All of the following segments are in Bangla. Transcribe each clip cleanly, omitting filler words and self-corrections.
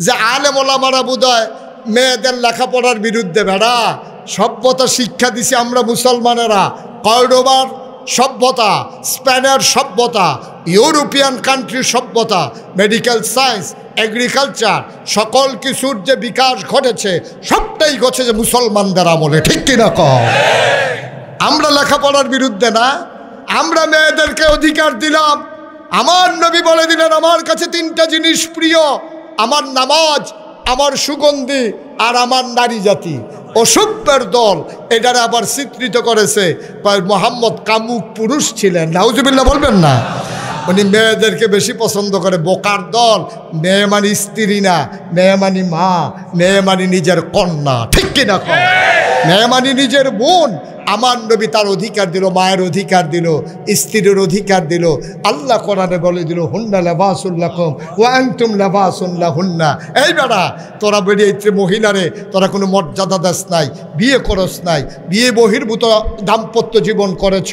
যে আলেম ওলামারা বোধহয় মেয়েদের লেখাপড়ার বিরুদ্ধে। বেড়া, সভ্যতা শিক্ষা দিছি আমরা মুসলমানেরা। কর্ডোবার সভ্যতা, স্পেনের সভ্যতা, ইউরোপিয়ান কান্ট্রির সভ্যতা, মেডিকেল সায়েন্স, এগ্রিকালচার, সকল কিছুর যে বিকাশ ঘটেছে সবটাই ঘটেছে মুসলমানদের আমলে। ঠিক কিনা কও? আমরা লেখাপড়ার বিরুদ্ধে না, আমরা মেয়েদেরকে অধিকার দিলাম। আমার নবী বলে দিলেন, আমার কাছে তিনটা জিনিস প্রিয়, আমার নামাজ, আমার সুগন্ধি, আর আমার নারী জাতি। অসভ্যের দল এটারে আবার চিত্রিত করেছে, মোহাম্মদ কামুক পুরুষ ছিলেন। নাউজুবিল্লাহ বলবেন না? উনি মেয়েদেরকে বেশি পছন্দ করে। বোকার দল। মেয়ে মানে স্ত্রী না, মেয়ে মানে মা, মেয়ে মানে নিজের কন্যা। ঠিক কিনা কম? মেয়ে মানে নিজের বোন। আমার নবী তার অধিকার দিল, মায়ের অধিকার দিল, স্ত্রীর অধিকার দিল। আল্লাহ কোরআনে বলে দিল, হুন্না লিবাসুল লাকুম ওয়া আনতুম লিবাসুন লাহুন্না। এই বেড়া, তোরা বেরিয়েছে মহিলারে, তোরা কোনো মর্যাদা দাস নাই, বিয়ে করস নাই, বিয়ে বহির্ভূত দাম্পত্য জীবন করেছ,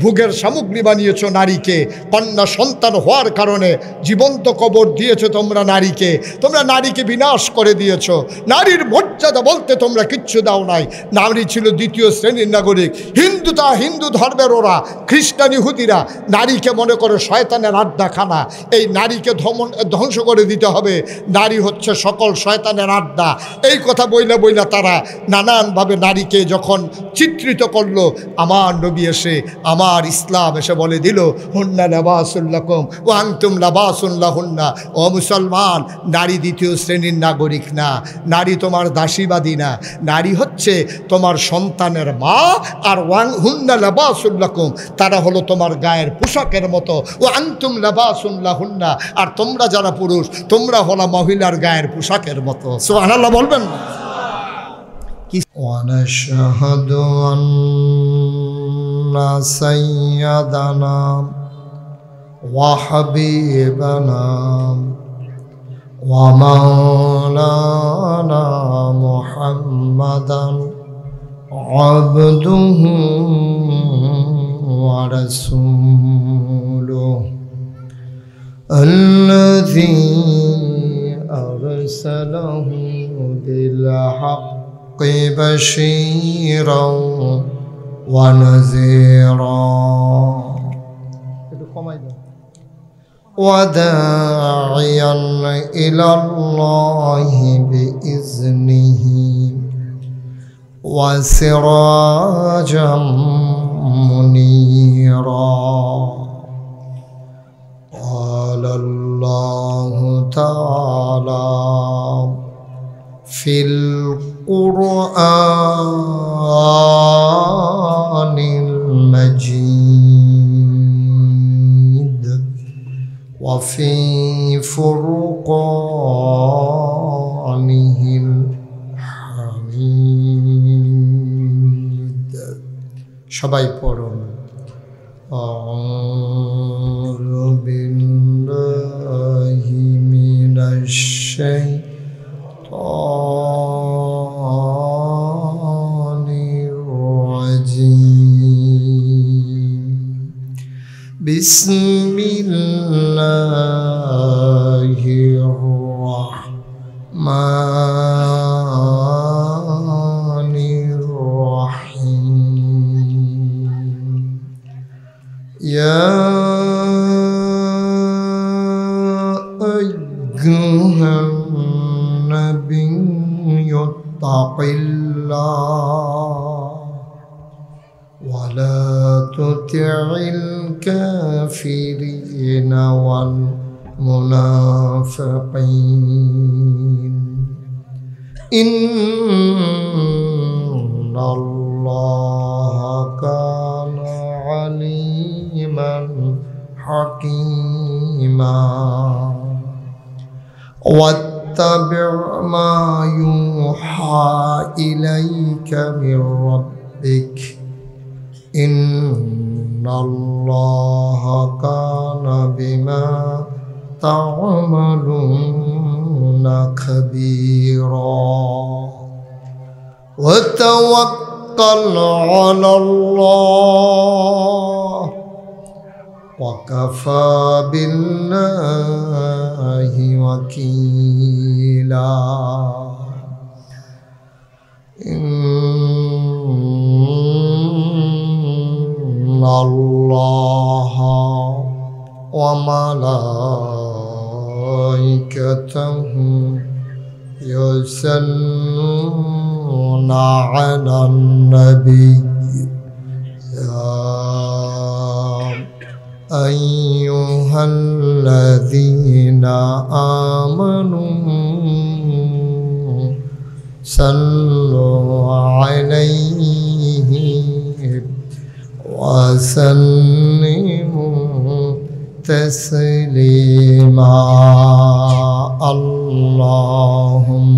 ভোগের সামগ্রী বানিয়েছ নারীকে, কন্যা সন্তান হওয়ার কারণে জীবন্ত কবর দিয়েছ তোমরা নারীকে, তোমরা নারীকে বিনাশ করে দিয়েছ। নারীর মর্যাদা বলতে তোমরা কিচ্ছু দাও নাই। নারী ছিল দ্বিতীয় শ্রেণীর নাগরিক। হিন্দু ধর্মের ওরা, খ্রিস্টান ইহুদিরা নারীকে মনে করে শয়তানের আড্ডাখানা। এই নারীকে ধ্বংস করে দিতে হবে। নারী হচ্ছে সকল শয়তানের আড্ডা। এই কথা বইলা বইলা তারা নানানভাবে নারীকে যখন চিত্রিত করলো, আমার নবী এসে, আমার ইসলাম এসে বলে দিল, হুন্না লিবাসুল লাকুম ওয়া আনতুম লিবাসুন লাহুন্না। ও মুসলমান, নারী দ্বিতীয় শ্রেণীর নাগরিক না, নারী তোমার দাসীবাদী না, নারী হচ্ছে তোমার সন্তানের মা। আর হুন্না লিবাসুল লাকুম, তারা হলো তোমার গায়ের পোশাকের মতো। ও আনতুম লিবাসুন লাহুন্না, আর তোমরা যারা পুরুষ, তোমরা হলো মহিলার গায়ের পোশাকের মতো। সুবহানাল্লাহ বলবেন? ওয়ানাশহাদু আন্না সাইয়্যিদানা ওয়া হাবিবানা ওয়া মাওলানা মুহাম্মাদান আবদুহু ওয়া রাসূলুহু আল্লাযী আরসালাহু বিল হাক্কি বাশীরাও ওয়া নাযীরা ওয়া দাঈয়ান ইলাল্লাহি বিইজনিহি وسراجا منيرا قال الله تعالى في القرآن المجيد وفي فرقانه সবাই পড়ুন। আউযু বিল্লাহি মিনাশ শাইতানির রাজীম। বিসমিল্লাহির রাহমানির রাহিম। ইয়া আইয়ুহান নাবিয়্যু তাকিল্লাহ ওয়া লা তুতি'ল কাফিরিনা ওয়াল মুনাফিকিন ইন্নাল্লাহা কানা আলিমান হাকীমা ওয়াত্তাবি' মা ইউহা ইলাইকা মির রাব্বিক ইন্নাল্লাহা কানা বিমা তা'মালুনা খাবীরা ওয়া তাওয়াক্কাল আলাল্লাহ ওয়া কাফা বিল্লাহি ওয়াকিলা। تنزيلا إن الله وملائكته يصلون على النبي يا أيها الذين آمنوا صلوا عليه وسلموا تسليما اللهم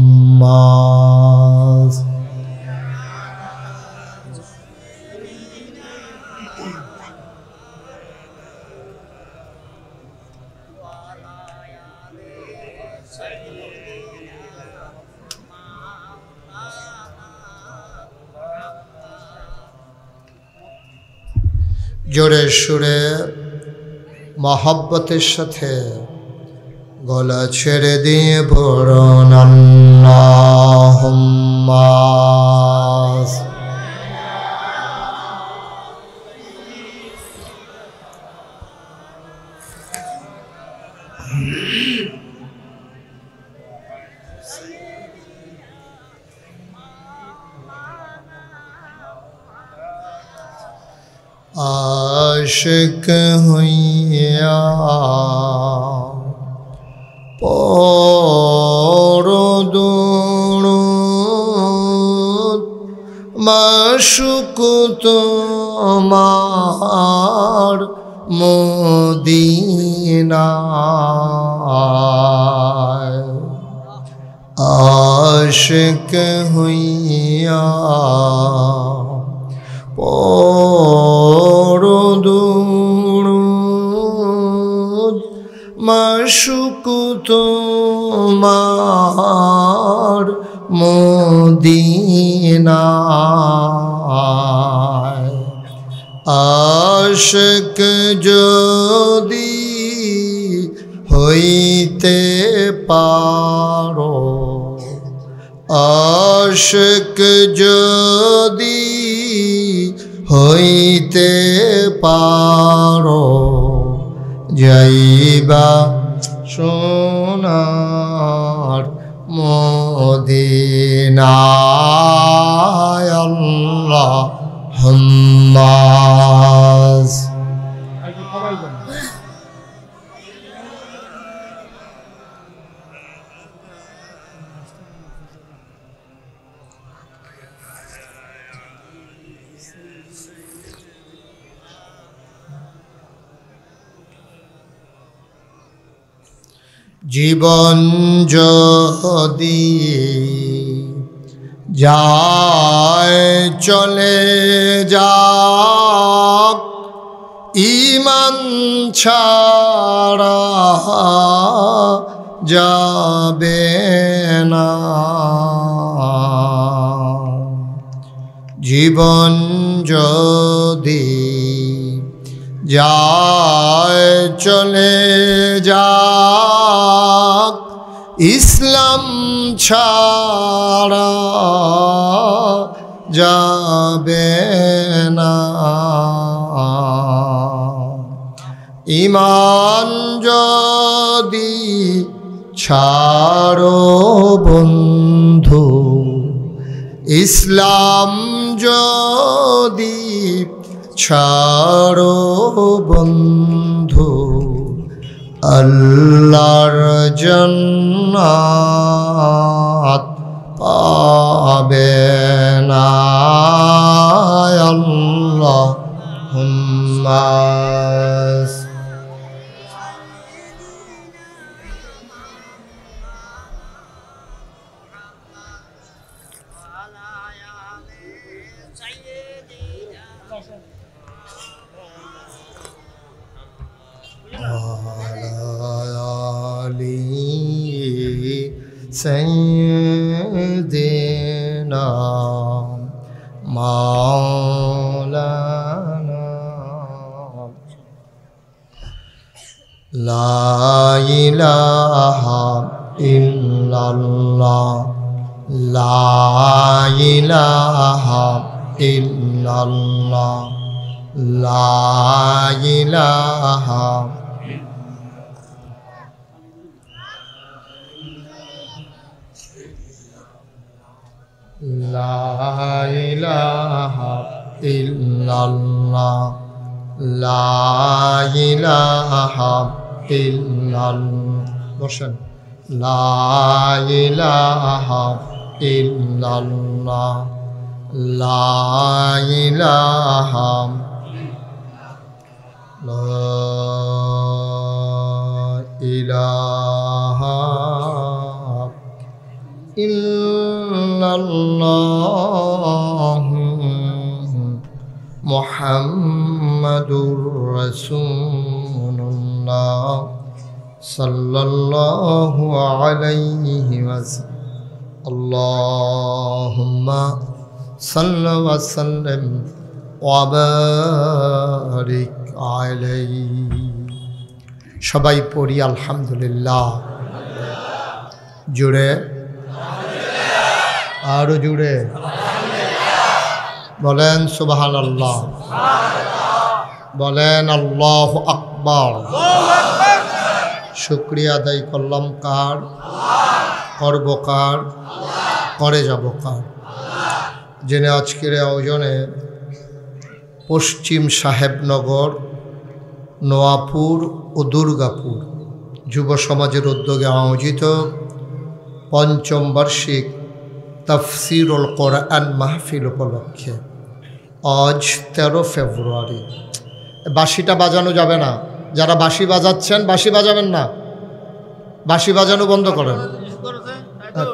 জোরে সুরে মহব্বতের সাথে গলা ছেড়ে দিয়ে পড়ুন আল্লাহুম্মা आशिक हुइया पढ़ो दुरूद माशुक तुम्हार मदीनाय आशिक हुइया পড়ো দুরূদ মাশুক তোমার মদিনায় আশিক যদি হইতে পারো আশিক যদি হইতে পারো যাইবা সোনার মদিনায় আল্লাহুম্মা জীবন যদি যায় চলে যাক ঈমান ছাড়া যাবে না জীবন যদি যায় চলে যাক ইসলাম ছাড়া যাবে না ঈমান যদি ছাড়ো বন্ধু ইসলাম যদি ছাড়ো বন্ধু আল্লাহর জান্নাত পাবে না আল্লাহুম্মা سيدنا مولانا لا إله ইল্লাল্লাহ লা ইলাহা ইল্লাল্লাহ লা ইলাহা লা ইলাহা ইল্লাল্লাহ লা ইলাহা ইল্লাল্লাহ বসেন লা ইলাহা ইল্লাল্লাহ লা ইলাহা লা ইলাহা ইল্লাল্লাহ মুহাম্মাদুর রাসূলুল্লাহ সাল্লাল্লাহু আলাইহি ওয়াসাল্লাম আল্লাহুম্মা সাল্লি ওয়া সাল্লিম ওয়া বারিক আলাইহি। সবাই পড়ি আলহামদুলিল্লাহ। জুড়ে আরো জুড়ে বলেন সুবহানাল্লাহ, বলেন আল্লাহু আকবার। শুকরিয়া আদায় করলাম কার? করব কার? করে যাব কার? জেনে আজকের আয়োজনে পশ্চিম সাহেবনগর, নোয়াপুর ও দুর্গাপুর যুব সমাজের উদ্যোগে আয়োজিত পঞ্চম বার্ষিক তাফসিরুল কোরআন মাহফিল উপলক্ষে আজ 13 ফেব্রুয়ারি। বাঁশিটা বাজানো যাবে না, যারা বাঁশি বাজাচ্ছেন বাঁশি বাজাবেন না, বাঁশি বাজানো বন্ধ করেন।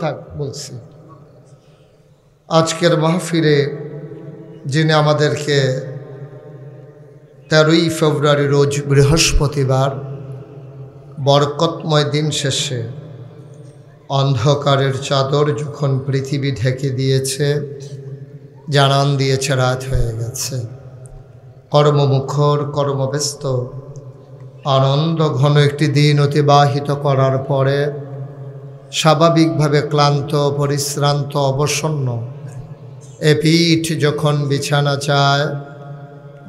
থাক বলছি। আজকের মাহফিলে যিনি আমাদেরকে 13ই ফেব্রুয়ারি রোজ বৃহস্পতিবার বরকতময় দিন শেষে অন্ধকারের চাদর যখন পৃথিবী ঢেকে দিয়েছে, জানান দিয়েছে রাত হয়ে গেছে, কর্মমুখর কর্মব্যস্ত আনন্দ ঘন একটি দিন অতিবাহিত করার পরে স্বাভাবিকভাবে ক্লান্ত পরিশ্রান্ত অবসন্ন এ পিঠ যখন বিছানা চায়,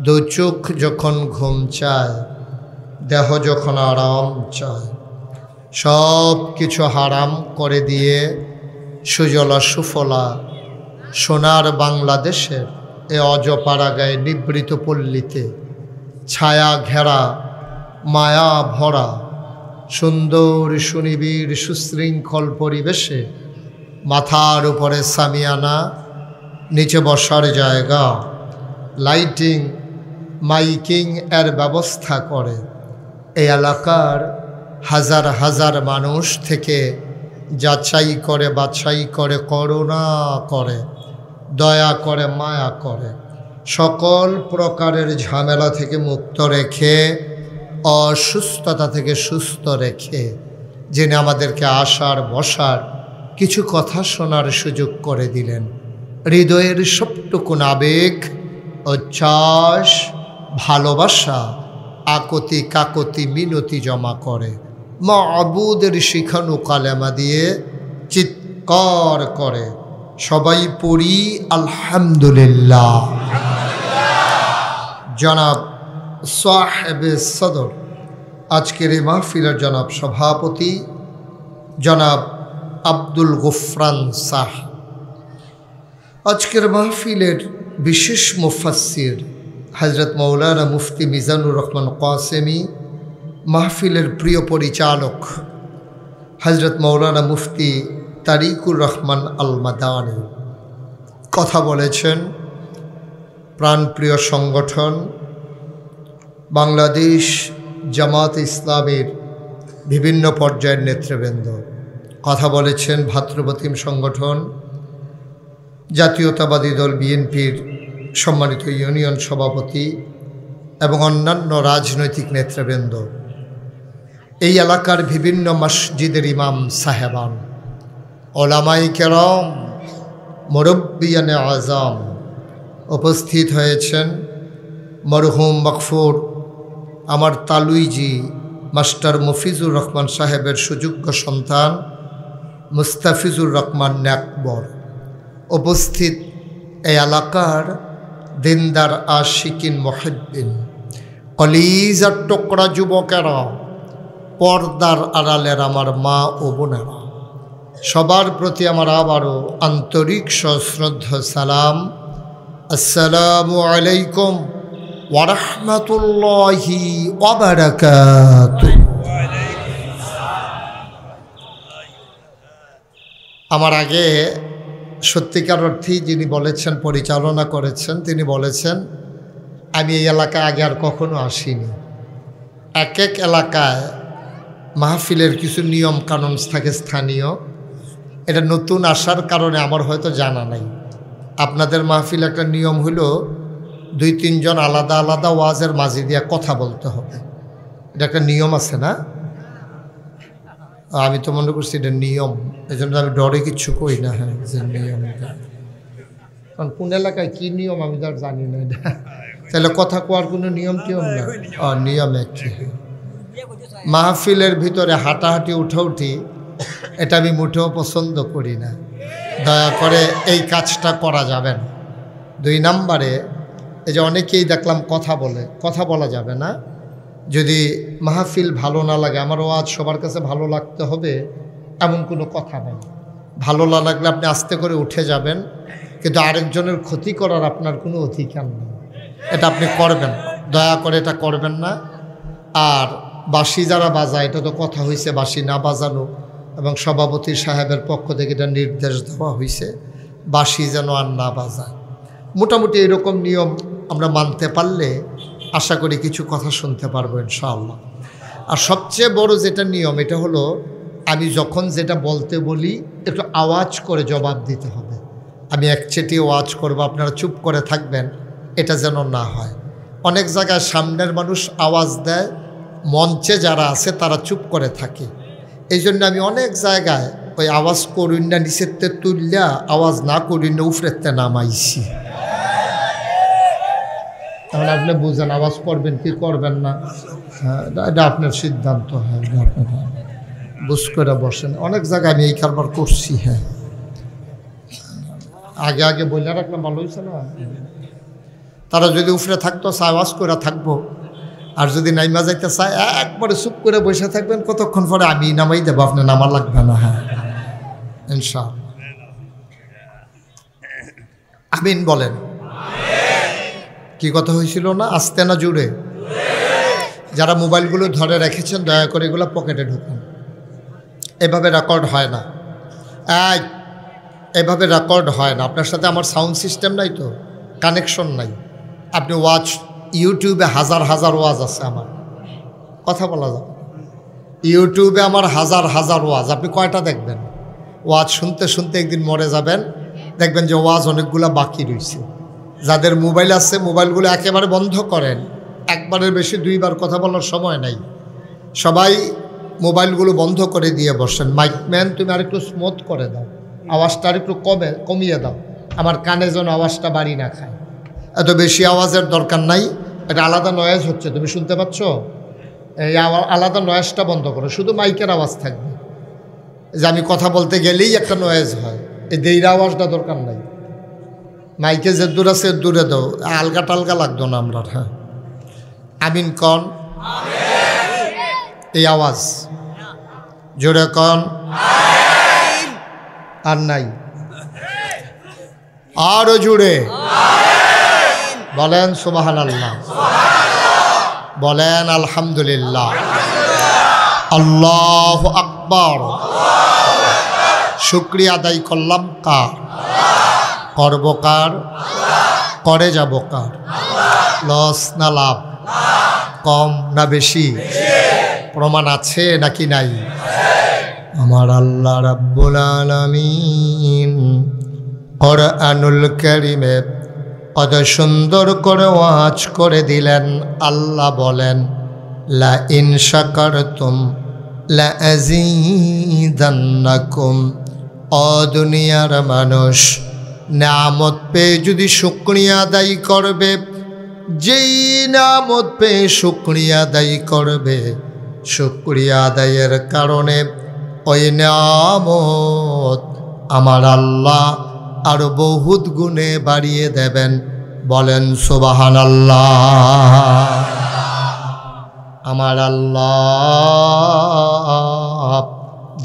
দু চোখ যখন ঘুম চায়, দেহ যখন আরাম চায়, সব কিছু হারাম করে দিয়ে সুজলা সুফলা সোনার বাংলাদেশের এ অজপাড়াগায় নিবৃত পল্লীতে ছায়া ঘেরা মায়া ভরা সুন্দর সুনিবিড় সুশৃঙ্খল পরিবেশে মাথার উপরে সামিয়ানা, নিচে বসার জায়গা, লাইটিং মাইকিং এর ব্যবস্থা করে এই এলাকার হাজার হাজার মানুষ থেকে যাচাই করে বাছাই করে করুণা করে দয়া করে মায়া করে সকল প্রকারের ঝামেলা থেকে মুক্ত রেখে অসুস্থতা থেকে সুস্থ রেখে যিনি আমাদেরকে আসার বসার কিছু কথা শোনার সুযোগ করে দিলেন, হৃদয়ের সবটুকুন আবেগ উচ্ছ্বাস ভালোবাসা আকতি কাকতি মিনতি জমা করে মাবুদের শিখানো কালেমা দিয়ে চিৎকার করে সবাই পড়ি আলহামদুলিল্লাহ। জনাব সাহেবে সদর আজকের এই মাহফিলের জনাব সভাপতি জনাব আব্দুল গফরান শাহ, আজকের মাহফিলের বিশেষ মুফাসসির হযরত মৌলানা মুফতি মিজানুর রহমান কাসেমি, মাহফিলের প্রিয় পরিচালক হযরত মৌলানা মুফতি তারিকুর রহমান আল মাদানী কথা বলেছেন। প্রাণপ্রিয় সংগঠন বাংলাদেশ জামাত ইসলামের বিভিন্ন পর্যায়ের নেতৃবৃন্দ কথা বলেছেন। ভাতৃপ্রতিম সংগঠন জাতীয়তাবাদী দল বিএনপির সম্মানিত ইউনিয়ন সভাপতি এবং অন্যান্য রাজনৈতিক নেতৃবৃন্দ, এই এলাকার বিভিন্ন মসজিদের ইমাম সাহেবান, ওলামাই কেরাম, মুরব্বিয়ানে আজম উপস্থিত হয়েছেন। মরহুম মকফুর আমার তালুইজি মাস্টার মফিজুর রহমান সাহেবের সুযোগ্য সন্তান মুস্তাফিজুর রহমান নেকবর, উপস্থিত এই এলাকার দিনদার আশিকিন মুহিব্বিন, কলিজার টুকরা যুবকেরা, পর্দার আড়ালের আমার মা ও বোনেরা, সবার প্রতি আমার আবারও আন্তরিক সশ্রদ্ধ সালাম। আসসালামু আলাইকুম ওয়া রাহমাতুল্লাহি ওয়া বারাকাতুহু। আমার আগে সত্যিকার অর্থেই যিনি বলেছেন, পরিচালনা করেছেন, তিনি বলেছেন আমি এই এলাকায় আগে আর কখনো আসিনি। এক এক এলাকায় মাহফিলের কিছু নিয়ম কানুন থাকে স্থানীয়, এটা নতুন আসার কারণে আমার হয়তো জানা নাই। আপনাদের মাহফিল একটা নিয়ম হলো 2-3 জন আলাদা আলাদা ওয়াজের মাঝে দিয়ে কথা বলতে হবে, এটা একটা নিয়ম আছে না? আমি তো মনে করছি এটা নিয়ম, এই জন্য আমি ডরে কিচ্ছু কই না। হ্যাঁ, যে নিয়ম, কারণ কোন এলাকায় কী নিয়ম আমি তো আর জানি না। এটা তাহলে কথা কোয়ার কোনো নিয়ম টিয়ম না, নিয়ম একই। মাহফিলের ভিতরে হাঁটাহাঁটি উঠাউঠি এটা আমি মোটেও পছন্দ করি না, দয়া করে এই কাজটা করা যাবে না। 2 নম্বরে এই যে অনেকেই দেখলাম কথা বলা যাবে না। যদি মাহফিল ভালো না লাগে, আমার ওয়াজ সবার কাছে ভালো লাগতে হবে এমন কোনো কথা নেই। ভালো না লাগলে আপনি আস্তে করে উঠে যাবেন, কিন্তু আরেকজনের ক্ষতি করার আপনার কোনো অধিকার নেই, এটা আপনি করবেন, দয়া করে এটা করবেন না। আর বাঁশি যারা বাজায়, এটা তো কথা হয়েছে বাঁশি না বাজানো, এবং সভাপতি সাহেবের পক্ষ থেকে এটা নির্দেশ দেওয়া হয়েছে বাঁশি যেন আর না বাজায়। মোটামুটি এরকম নিয়ম আমরা মানতে পারলে আশা করি কিছু কথা শুনতে পারবো ইনশাআল্লাহ। আর সবচেয়ে বড় যেটা নিয়ম, এটা হলো আমি যখন যেটা বলতে বলি একটু আওয়াজ করে জবাব দিতে হবে। আমি একচেটি আওয়াজ করবো, আপনারা চুপ করে থাকবেন, এটা যেন না হয়। অনেক জায়গায় সামনের মানুষ আওয়াজ দেয়, মঞ্চে যারা আছে তারা চুপ করে থাকে। এই জন্য আমি অনেক জায়গায় ওই আওয়াজ করুন না নিচেতে তুললা, আওয়াজ না করুন না উফরেতে নামাইছি। তাহলে আপনি বুঝেন আওয়াজ করবেন কি করবেন না, হ্যাঁ এটা আপনার সিদ্ধান্ত। হ্যাঁ, বুঝ করে বসেন। অনেক জায়গায় আমি এই কারবার করছি। হ্যাঁ, আগে আগে বলে রাখলাম ভালো হয়েছে না? তারা যদি উফরে থাকতো আওয়াজ করে থাকবো, আর যদি নাইমা যাইতে চায় একবারে চুপ করে বসে থাকবেন, কতক্ষণ পরে আমি নামাই দেবো, আপনার নামা লাগবে না। হ্যাঁ, ইনশাআল্লাহ। আমিন বলেন। কি কথা হয়েছিল না? আসতে না জুড়ে? যারা মোবাইলগুলো ধরে রেখেছেন দয়া করে এগুলো পকেটে ঢুকুন, এভাবে রেকর্ড হয় না। এভাবে রেকর্ড হয় না। আপনার সাথে আমার সাউন্ড সিস্টেম নাই তো, কানেকশন নাই। আপনি ওয়াচ ইউটিউবে হাজার হাজার ওয়াজ আছে, আমার কথা বলা যাবে। ইউটিউবে আমার হাজার হাজার ওয়াজ, আপনি কয়টা দেখবেন? ওয়াজ শুনতে শুনতে একদিন মরে যাবেন, দেখবেন যে ওয়াজ অনেকগুলো বাকি রয়েছে। যাদের মোবাইল আছে মোবাইলগুলো একেবারে বন্ধ করেন, একবারের বেশি 2 বার কথা বলার সময় নাই। সবাই মোবাইলগুলো বন্ধ করে দিয়ে বসেন। মাইকম্যান তুমি আর একটু স্মুথ করে দাও, আওয়াজটা আর একটু কমিয়ে দাও, আমার কানে যেন আওয়াজটা বাড়ি না খায়। এত বেশি আওয়াজের দরকার নাই, এটা আলাদা নয়েজ হচ্ছে, তুমি শুনতে পাচ্ছ? এই আলাদা নয়েজটা বন্ধ করো, শুধু মাইকের আওয়াজ থাকবে। যে আমি কথা বলতে গেলেই একটা নয়েজ হয়, এই দেইরা আওয়াজটা দরকার নাই। মাইকে যে দূর আছে দূরে দাও, আলগা টালগা লাগতো না আমরা। হ্যাঁ, আমিন কন। এই আওয়াজ জোরে কন। আর নাই, আরো জুড়ে বলেন সুবহানাল্লাহ, বলেন আলহামদুলিল্লাহ, আল্লাহু আকবার। শুকরিয়া আদায় করলাম কার? করব কার? করে যাব কার? লস না লাভ? কম না বেশি? প্রমাণ আছে নাকি নাই? আমার আল্লাহ রাব্বুল আলামিন কুরআনুল কারীমে কত সুন্দর করে ওয়াজ করে দিলেন। আল্লাহ বলেন লা ইন শাকারতুম লা আযীদান্নাকুম। ও দুনিয়ার মানুষ, নিয়ামত পেয়ে যদি শুকরিয়া আদায় করবে, যেই নিয়ামত পেয়ে শুকরিয়া আদায় করবে, শুকরিয়া আদায়ের কারণে ওই নিয়ামত আমার আল্লাহ আরো বহুত গুণে বাড়িয়ে দেবেন। বলেন সুবহানাল্লাহ। আমার আল্লাহ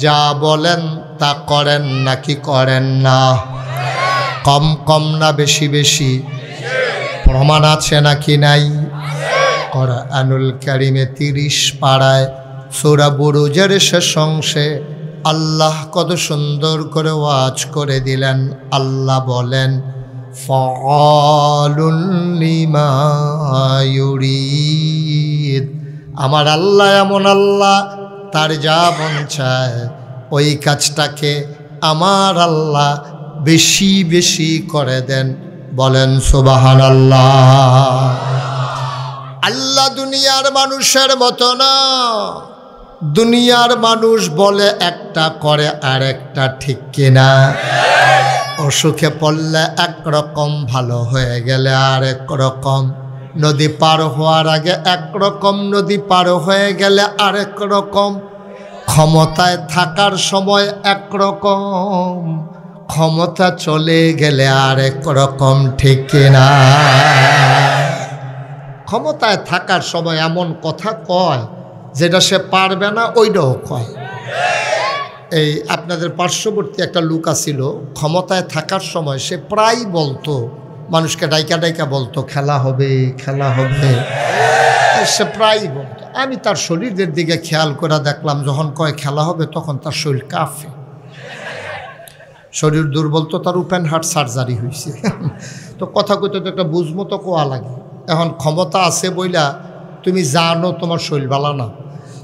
যা বলেন তা করেন নাকি করেন না? কম কম না বেশি বেশি? প্রমাণ আছে নাকি নাই? কোরআনুল কারীমে 30 পারায় সূরা বুরুজের শেষ অংশে আল্লাহ কত সুন্দর করে ওয়াজ করে দিলেন। আল্লাহ বলেন ফাআলুন লিমা ইউরিদ। আমার আল্লাহ এমন আল্লাহ, তার যা মন চায় ওই কাজটাকে আমার আল্লাহ বেশি বেশি করে দেন। বলেন সুবহানাল্লাহ। আল্লাহ দুনিয়ার মানুষের মতো না। দুনিয়ার মানুষ বলে একটা করে আরেকটা, ঠিক কিনা? অসুখে পড়লে একরকম, ভালো হয়ে গেলে আরেক রকম। নদী পার হওয়ার আগে একরকম, নদী পার হয়ে গেলে আরেক রকম। ক্ষমতায় থাকার সময় একরকম, ক্ষমতা চলে গেলে আরেক রকম, ঠিক কিনা? ক্ষমতায় থাকার সময় এমন কথা কয় যেটা সে পারবে না ওইটাও কয়। এই আপনাদের পার্শ্ববর্তী একটা লোক ছিল, ক্ষমতায় থাকার সময় সে প্রায় বলতো, মানুষকে ডাইকা ডাইকা বলতো খেলা হবে খেলা হবে, সে প্রায়ই বলতো। আমি তার শরীরের দিকে খেয়াল করে দেখলাম, যখন কয় খেলা হবে তখন তার শরীর কাঁপে, শরীর দুর্বল, তো তার ওপেন হার্ট সার্জারি হয়েছে। তো কথা কইতে তো একটা বুঝমো তো কোয়া লাগে। এখন ক্ষমতা আছে বইলা তুমি জানো তোমার শরীর ভালো না,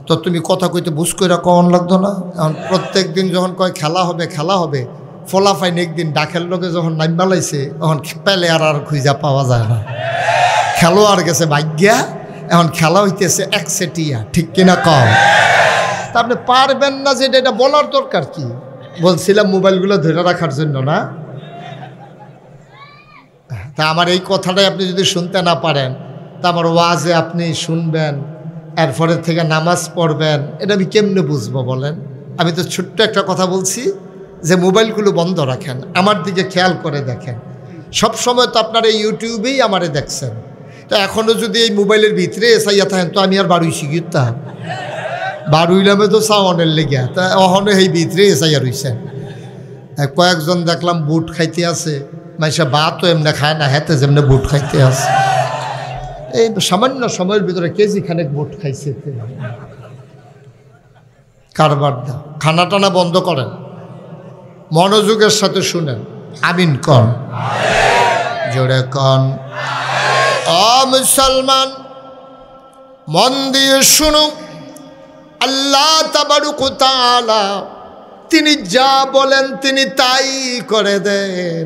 তো তুমি কথা কইতে বুঝ কইরা কখন লাগতো না? এখন প্রত্যেক দিন যখন কয় খেলা হবে খেলা হবে, ফলাফাইন একদিন ডাকের লোকে যখন নাম বালাইছে তখন পেলে আর খুঁজা পাওয়া যায় না। খেলোয়াড় গেছে ভাগ্যা, এখন খেলা হইতেছে একসেটিয়া, ঠিক কিনা কম? তা আপনি পারবেন না যে এটা বলার দরকার কি? বলছিলাম মোবাইলগুলো ধরে রাখার জন্য না। তা আমার এই কথাটাই আপনি যদি শুনতে না পারেন, তা আমার ওয়াজে আপনি শুনবেন, এরপরে থেকে নামাজ পড়বেন, এটা আমি কেমনে বুঝবো বলেন? আমি তো ছোট্ট একটা কথা বলছি যে মোবাইলগুলো বন্ধ রাখেন, আমার দিকে খেয়াল করে দেখেন। সব সময় তো আপনারা এই ইউটিউবেই আমারে দেখছেন, তো এখনও যদি এই মোবাইলের ভিতরে এসাইয়া থাকেন তো আমি আর বাড়ুই শিখিতাম, বাড়ুইলামে তো সাওয়ানের লেগে, তা ওখানে এই ভিতরে এসাইয়া রইছেন। কয়েকজন দেখলাম বুট খাইতে আছে, মানুষে ভাতও এমনি খায় না, হেতে যেমনি বুট খাইতে আছে। এই সামান্য সময়ের ভিতরে কেজি খানেক বুট খাইছে। কারবার দা খানা টানা বন্ধ করেন, মনোযোগের সাথে শুনেন। আমিন কন, জোরে কন। ও মুসলমান, মন দিয়ে শুনুন, আল্লাহ তাবারক ওয়া তাআলা তিনি যা বলেন তিনি তাই করে দেন।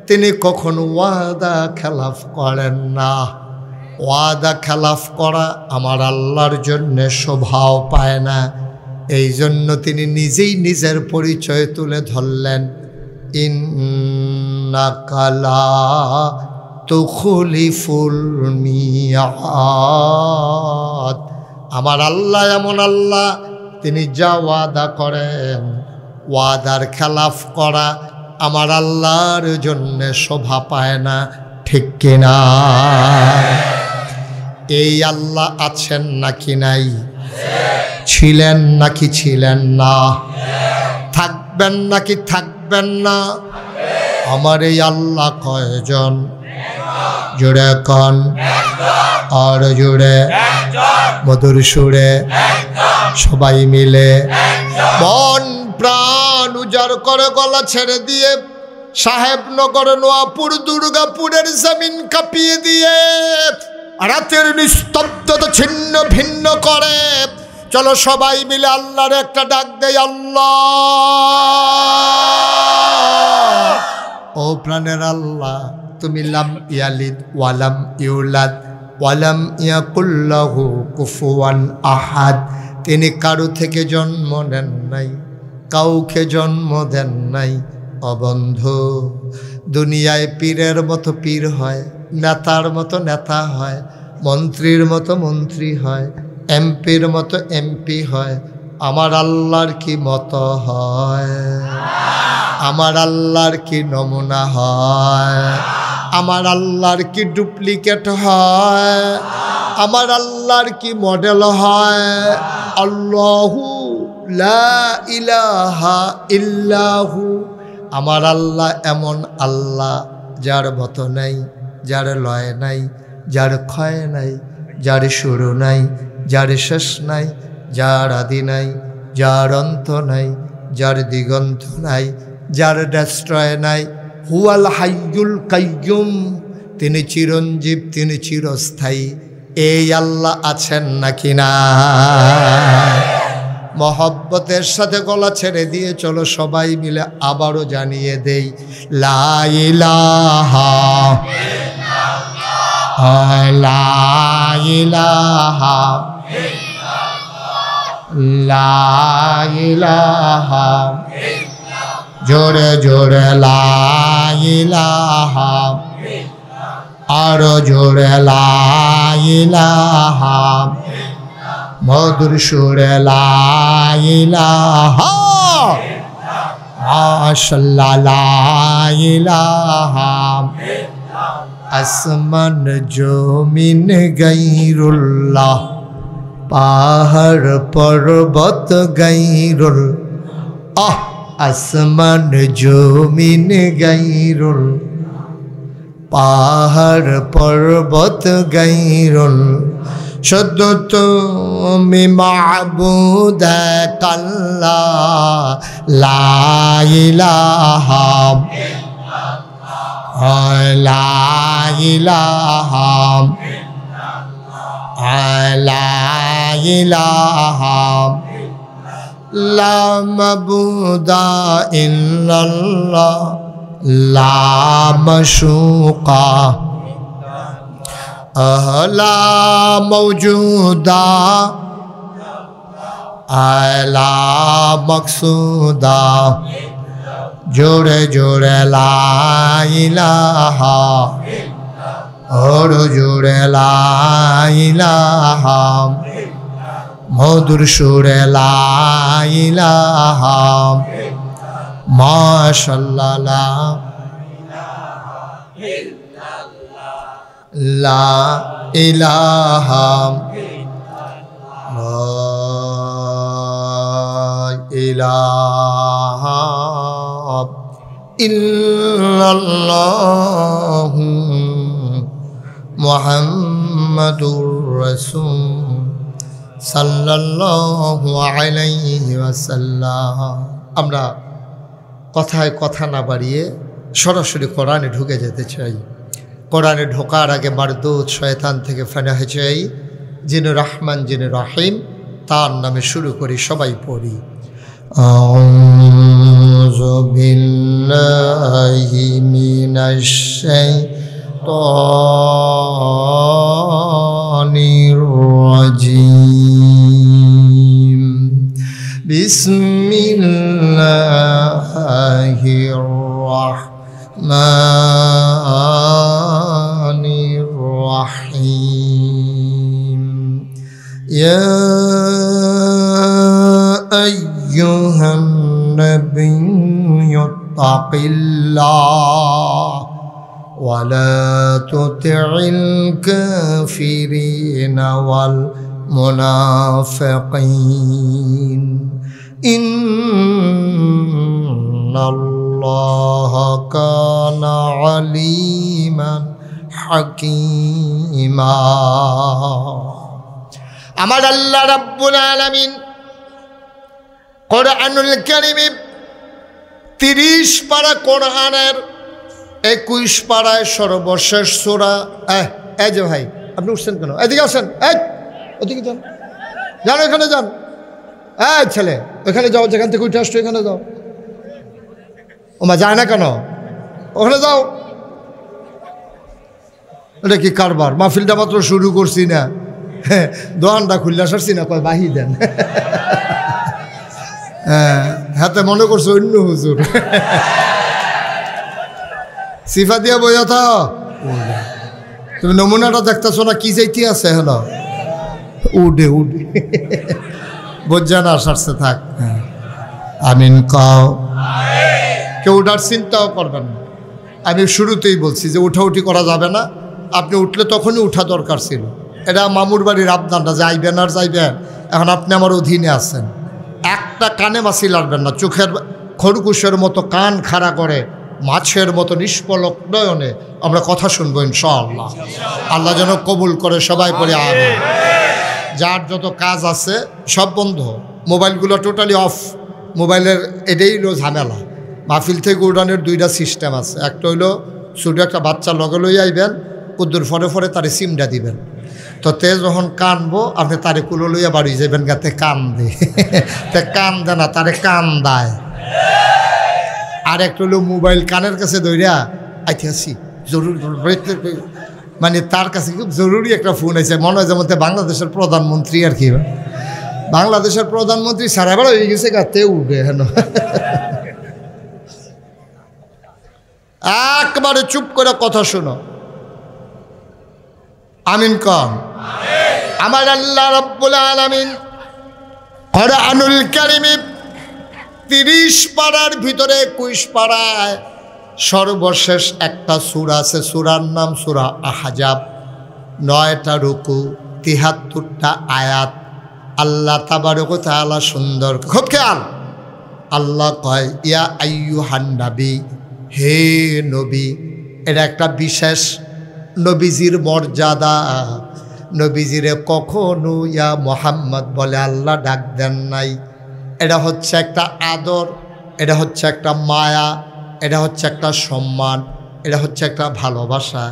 তিনি কখনো ওয়াদা খেলাফ করেন না। ওয়াদা খেলাফ করা আমার আল্লাহর জন্য শোভাও পায় না। এই জন্য তিনি নিজেই নিজের পরিচয় তুলে ধরলেন, ইন্নাকা লা তুখলিফুল মিয়াদ। আমার আল্লাহ এমন আল্লাহ, তিনি যা ওয়াদা করেন, ওয়াদার খেলাফ করা আমার আল্লাহর জন্য শোভা পায় না, ঠিক কিনা? এই আল্লাহ আছেন নাকি নাই? ছিলেন নাকি ছিলেন না? থাকবেন নাকি থাকবেন না? আমার এই আল্লাহ কয়জন? জোরে কন, আর জোরে, মধুর সুরে, সবাই মিলে মন প্রাণ উজাড় করে গলা ছেড়ে দিয়ে সাহেবনগর, নোয়াপুর, দুর্গাপুরের জমিন কাঁপিয়ে দিয়ে রাতের নিস্তব্ধতা ছিন্ন ভিন্ন করে চলো সবাই মিলে আল্লাহর একটা ডাক দেয়, আল্লাহ। ও প্রাণের আল্লাহ, তুমি লাম ইয়ালিদ ওয়ালাম ইউলাদ ওয়ালাম ইয়াকুল লাহু কুফুয়ান আহাদ। তিনি কারো থেকে জন্ম নেন নাই, কাউকে জন্ম দেন নাই। অবন্ধু, দুনিয়ায় পীরের মতো পীর হয়, নেতার মতো নেতা হয়, মন্ত্রীর মতো মন্ত্রী হয়, এমপির মতো এমপি হয়, আমার আল্লাহর কি মতো হয়, আমার আল্লাহর কি নমুনা হয়, আমার আল্লাহর কি ডুপ্লিকেট হয়, আমার আল্লাহর কি মডেল হয়। আল্লাহু লা ইলাহা ইল্লাহু, আমার আল্লাহ এমন আল্লাহ যার মতো নাই, যার লয় নাই, যার ক্ষয় নাই, যার শুরু নাই, যার শেষ নাই, যার আদি নাই, যার অন্ত নাই, যার দিগন্ত নাই, যার ডেস্ট্রয় নাই। হুয়াল হাইয়ুল কাইয়ুম, তিনি চিরঞ্জীব, তিনি চিরস্থায়ী। এই আল্লাহ আছেন নাকি না? মহব্বতের সাথে গলা ছেড়ে দিয়ে চলো সবাই মিলে আবারও জানিয়ে দেই, লা ইলাহা লা ইলাহা লা ইলাহা, জোরে জোরে লা ইলাহা, আরো জোরে লা ইলাহা, মধুর সুরে লা ইলাহা, মাশাআল্লাহ লা ইলাহা। আসমান জমিন গায়রুল্লাহ, পাহাড় পর্বত গায়রুল, আসমান জমিন গায়রুল, পাহাড় পর্বত গায়রুল। শুদ্ধ তুমি মাবুদ আল্লাহ, লা ইলাহা লা ইলাহা লা ইলাহা, লা মাবুদা ইল্লাল্লাহ, লা মাশুকা লা মওজুদা লা মকসুদা, জোরে জোরে লা ইলাহা, ওর জোরে লা ইলাহা, মধুর সুরে লা ইলাহা, মাশাআল্লাহ লা ইলাহা লা ইলাহা ইল্লাল্লাহু মুহাম্মাদুর রাসূল সাল্লাল্লাহু আলাইহি ওয়াসাল্লাম। আমরা কথায় কথা না বাড়িয়ে সরাসরি কোরআনে ঢুকে যেতে চাই। কোরআনে ঢোকার আগে মারদুদ শয়তান থেকে ফেনাহ চাই, যিনি রহমান যিনি রহিম, তার নামে শুরু করি, সবাই পড়ি। আউযু বিল্লাহি মিনাশ শাইতানির রাজিম। বিসমিল্লাহির রাহমানির রাহিম। ইয়া আইয়ুহান নাবিয়্যু তাকিল্লাহ ওয়া লা তুতি'ল কাফিরিনা ওয়াল মুনাফিকিন ইন্নাল্লাহা কানা আলিমান হাকীমা। আমার আল্লাহ রাব্বুল আলামিন কোরআনুল কারীমে 30 পারা কোরআনের 21 পারায় সর্বশেষ সূরা। এই যে ভাই আপনি উঠছেন কেন? এদিকে আসেন, ওদিকে যান, যান এখানে যান। ছেলে ওখানে যাও, যেখান থেকে উঠে আসছো এখানে যাও। ওমা যায় না কেন? ওখানে যাও। এটা কি কারবার? মাহফিলটা মাত্র শুরু করছি না, দোকানটা খুললে সারছি না, কয় বাহি দেন। হাতে মনে করছো অন্য হুজুর। সিফা দিয়া বইয়া থা, তুমি নমুনাটা দেখতেছো না? কি যাইতে আছে হলো উডে উডে বুঝছে না সারছে থাক আমিন কও কেউ ওঠার চিন্তাও করবেন না আমি শুরুতেই বলছি যে উঠাউঠি করা যাবে না আপনি উঠলে তখনই উঠা দরকার ছিল এটা মামুর বাড়ির আবদানটা যাইবেন আর যাইবেন এখন আপনি আমার অধীনে আছেন একটা কানে মাছি লাগবেন না চোখের খরগোশের মতো কান খাড়া করে মাছের মতো নিষ্পলক নয়নে আমরা কথা শুনবো ইনশাআল্লাহ আল্লাহ যেন কবুল করে সবাই পড়ে আমিন যার যত কাজ আছে সব বন্ধ মোবাইলগুলো টোটালি অফ মোবাইলের এটাই হলো ঝামেলা মাহফিল থেকে উড়ানের দুইটা সিস্টেম আছে একটা হইলো শুধু একটা বাচ্চা লগে লই আইবেন কুদ্দুর ফরে ফরে তারে সিমটা দিবেন তো তে যখন কানবো আপনি তারে কুলো লইয়া বাড়ি যাবেন গাতে কান দে তে কান দে না তারে কান দেয় আর একটা হলো মোবাইল কানের কাছে ধইরা আইতে আসি জরুরি মানে তার কাছে খুব জরুরি একটা ফোন আছে মনে হয় যেমন বাংলাদেশের প্রধানমন্ত্রী আর কি বাংলাদেশের প্রধানমন্ত্রী সারা বেলা হয়ে গেছে গাতে উঠে হেন একবারে চুপ করে কথা শোনো আমিন কম আমার আল্লাহ রাব্বুল আলামিন কুরআনুল কারীমে 30 পারার ভিতরে 21 পারায় সর্বশেষ একটা সূরা আছে সূরার নাম সূরা আহজাব 9টা রুকু 73টা আয়াত আল্লাহ তাবারক ওয়া তাআলা সুন্দর খুব খেয়াল আল্লাহ কয় ইয়া আইয়ুহান নবী হে নবী এটা একটা বিশেষ নবীজির মর্যাদা নবীজিরে কখনো ইয়া মুহাম্মদ বলে আল্লাহ ডাক দেন নাই এটা হচ্ছে একটা আদর এটা হচ্ছে একটা মায়া এটা হচ্ছে একটা সম্মান এটা হচ্ছে একটা ভালোবাসা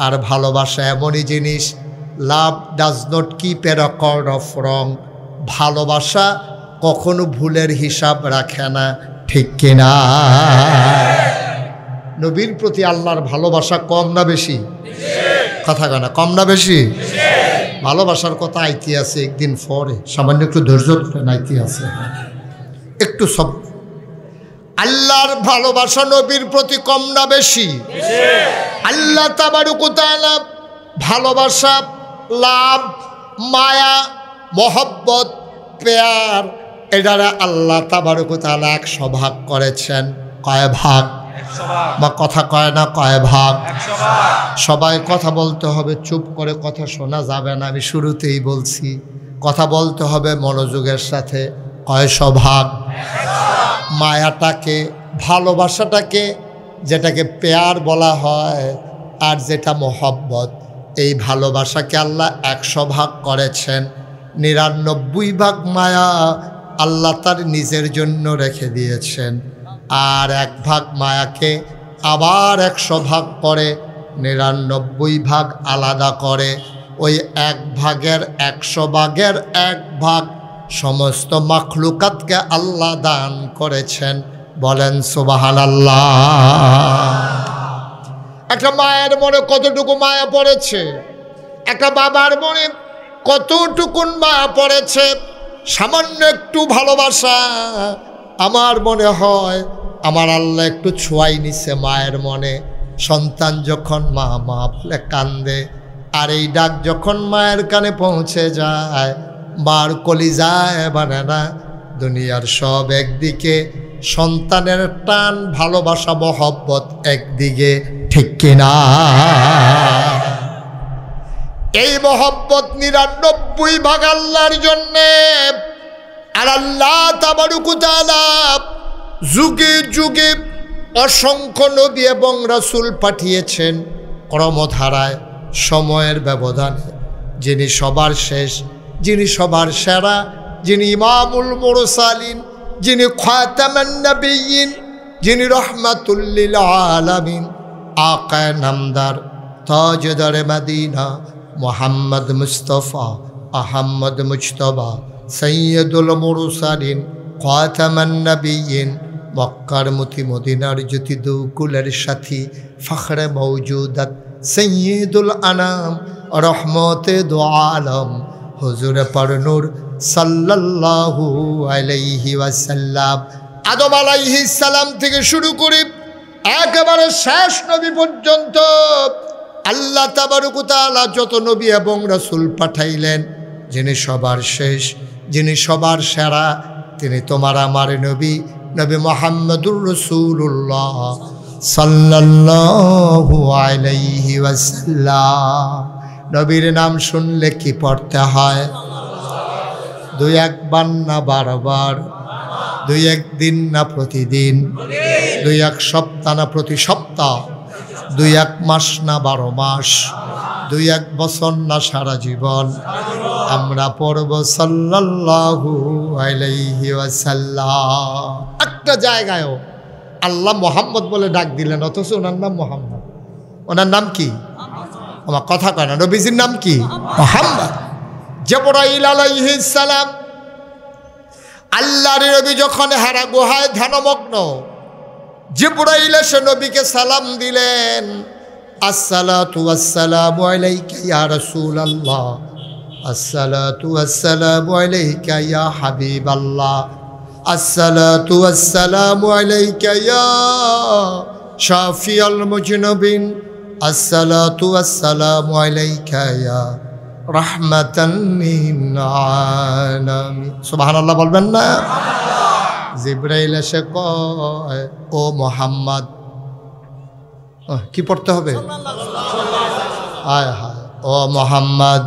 আর ভালোবাসা এমনই জিনিস লাভ does not keep A record of রং ভালোবাসা কখনো ভুলের হিসাব রাখে না ঠিক কিনা নবীর প্রতি আল্লাহর ভালোবাসা কম না বেশি কথা কানা কম না বেশি ভালোবাসার কথা আইতে আছে একদিন পরে সামান্য একটু ধৈর্য ধরে আইতে আছে একটু সব আল্লাহর ভালোবাসা নবীর প্রতি কম না বেশি আল্লাহ তাবারক ওয়া তাআলা ভালোবাসা লাভ মায়া মহব্বত প্যার এটারে আল্লাহ তাবারক ওয়া তাআলা 100 ভাগ করেছেন কয় ভাগ বা কথা কয় না কয় ভাগ সবাই কথা বলতে হবে চুপ করে কথা শোনা যাবে না আমি শুরুতেই বলছি কথা বলতে হবে মনোযোগের সাথে কয়শো ভাগ মায়াটাকে ভালোবাসাটাকে যেটাকে পেয়ার বলা হয় আর যেটা মোহব্বত এই ভালোবাসাকে আল্লাহ 100 ভাগ করেছেন 99 ভাগ মায়া আল্লাহ তার নিজের জন্য রেখে দিয়েছেন আর 1 ভাগ মায়াকে আবার 100 ভাগ করে 99 ভাগ আলাদা করে ওই 1 ভাগের 100 ভাগের 1 ভাগ সমস্ত মাখলুকাতকে আল্লাহ দান করেছেন বলেন সুবহানাল্লাহ। একটা মায়ের মনে কতটুকু মায়া পড়েছে, একটা বাবার মনে কতটুকু মায়া পড়েছে, সামান্য একটু ভালোবাসা আমার মনে হয় আমার আল্লাহ একটু ছোঁয়াই নিছে মায়ের মনে। সন্তান যখন মা মা বলে কান্দে আর এই ডাক যখন মায়ের কানে পৌঁছে যায় মার কলিজায় মানে না দুনিয়ার সব একদিকে, সন্তানের টান ভালোবাসা মহব্বত একদিকে, ঠিক কিনা? এই মহব্বত 99 ভাগ আল্লাহর জন্যে। আর আল্লাহ তাবারক ওয়া তাআলা যুগে যুগে অসংখ্য নবী এবং রাসূল পাঠিয়েছেন ক্রমধারায় সময়ের ব্যবধানে। যিনি সবার শেষ, যিনি সবার সেরা, যিনি ইমামুল মুরসালিন, যিনি খাতামান নবিয়্যিন, যিনি রাহমাতুল লিল আলামিন, আকায়ে নামদার তাজদারে মদিনা মুহাম্মদ মুস্তাফা আহমদ মুজতবা সৈয়দুল মুরসালিন খাতামান নবিয়্যিন, মক্কার মতি মদিনার জ্যোতি দুকুলের সাথী ফখরে মওজুদাত সৈয়দুল আনাম রহমতে দো আলম হুজুর পরনূর সাল্লাল্লাহু আলাইহি ওয়াসাল্লাম। আদম আলাইহিস সালাম থেকে শুরু করে একেবারে শেষ নবী পর্যন্ত আল্লাহ তাবারক ওয়া তাআলা যত নবী এবং রাসূল পাঠাইলেন, যিনি সবার শেষ, যিনি সবার সেরা, তিনি তোমার আমার নবী, নবী মুহাম্মদুর রাসূলুল্লাহ সাল্লাল্লাহু আলাইহি ওয়াসাল্লাম। নবীর নাম শুনলে কি পড়তে হয়? 2-1 বার না 12 বার, 2-1 দিন না প্রতিদিন, 2-1 সপ্তাহ না প্রতি সপ্তাহ, 2-1 মাস না 12 মাস, 2-1 বছর না সারা জীবন আমরা পড়ব সাল্লাল্লাহু আলাইহি ওয়াসাল্লাম। একটা জায়গায়ও আল্লাহ মোহাম্মদ বলে ডাক দিলেন, অথচ ওনার নাম মোহাম্মদ। ওনার নাম কি? আমার কথা কয় না, নবীজির নাম কি? মোহাম্মদ। জিবরাইল আলাইহিস সালাম, আল্লাহর নবী যখন হেরা গুহায় ধ্যানমগ্ন, জিবরাইল এসে নবীকে সালাম দিলেন, আসসালাতু ওয়াসসালামু আলাইকা ইয়া রাসূলুল্লাহ, আসসালাতু ওয়াসসালামু আলাইকা ইয়া হাবিবাল্লাহ, আসসালাতু ওয়াসসালামু আলাইকা ইয়া শাফিউল মুজনিবিন, আসসালাতু ওয়াসসালামু আলাইকা ইয়া রাহমাতান লিল আলামিন। সুবহানাল্লাহ বলবেন না? জিবরাইল এসে কয়, ও মুহাম্মদ, কি পড়তে হবে? হায় হায়, ও মুহাম্মদ,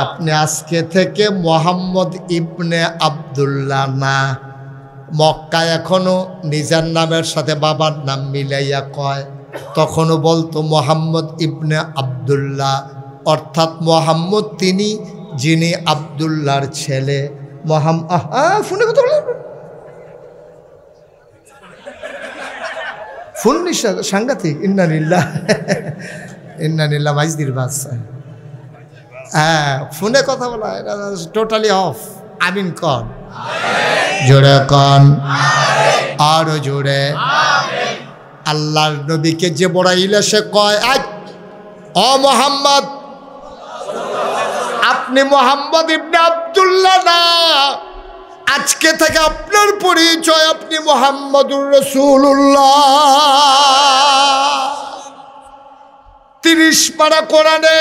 আপনি আজকে থেকে মোহাম্মদ ইবনে আব্দুল্লাহ না। মক্কায় এখনো নিজের নামের সাথে বাবার নাম মিলাইয়া কয়, তখনও বলতো মোহাম্মদ ইবনে আব্দুল্লাহ, অর্থাৎ মোহাম্মদ তিনি যিনি আব্দুল্লাহর ছেলে। ফোনে কথা বলে, ফোন সাংঘাতিক। ইন্নালিল্লাহ ইন্নালিল্লাহ মাইজদির বাদশা। হ্যাঁ, ফোনে কথা বলা এটা টোটালি অফ। আমিন কন, জোরে কন, আরো জোরে। আল্লাহর নবীকে জিবরাইল এসে কয়, ও মুহাম্মদ, আপনি মুহাম্মদ ইবনে আব্দুল্লাহ না, আজকে থেকে আপনার পরিচয় আপনি মুহাম্মদুর রাসূলুল্লাহ। 30 পারা কোরআনে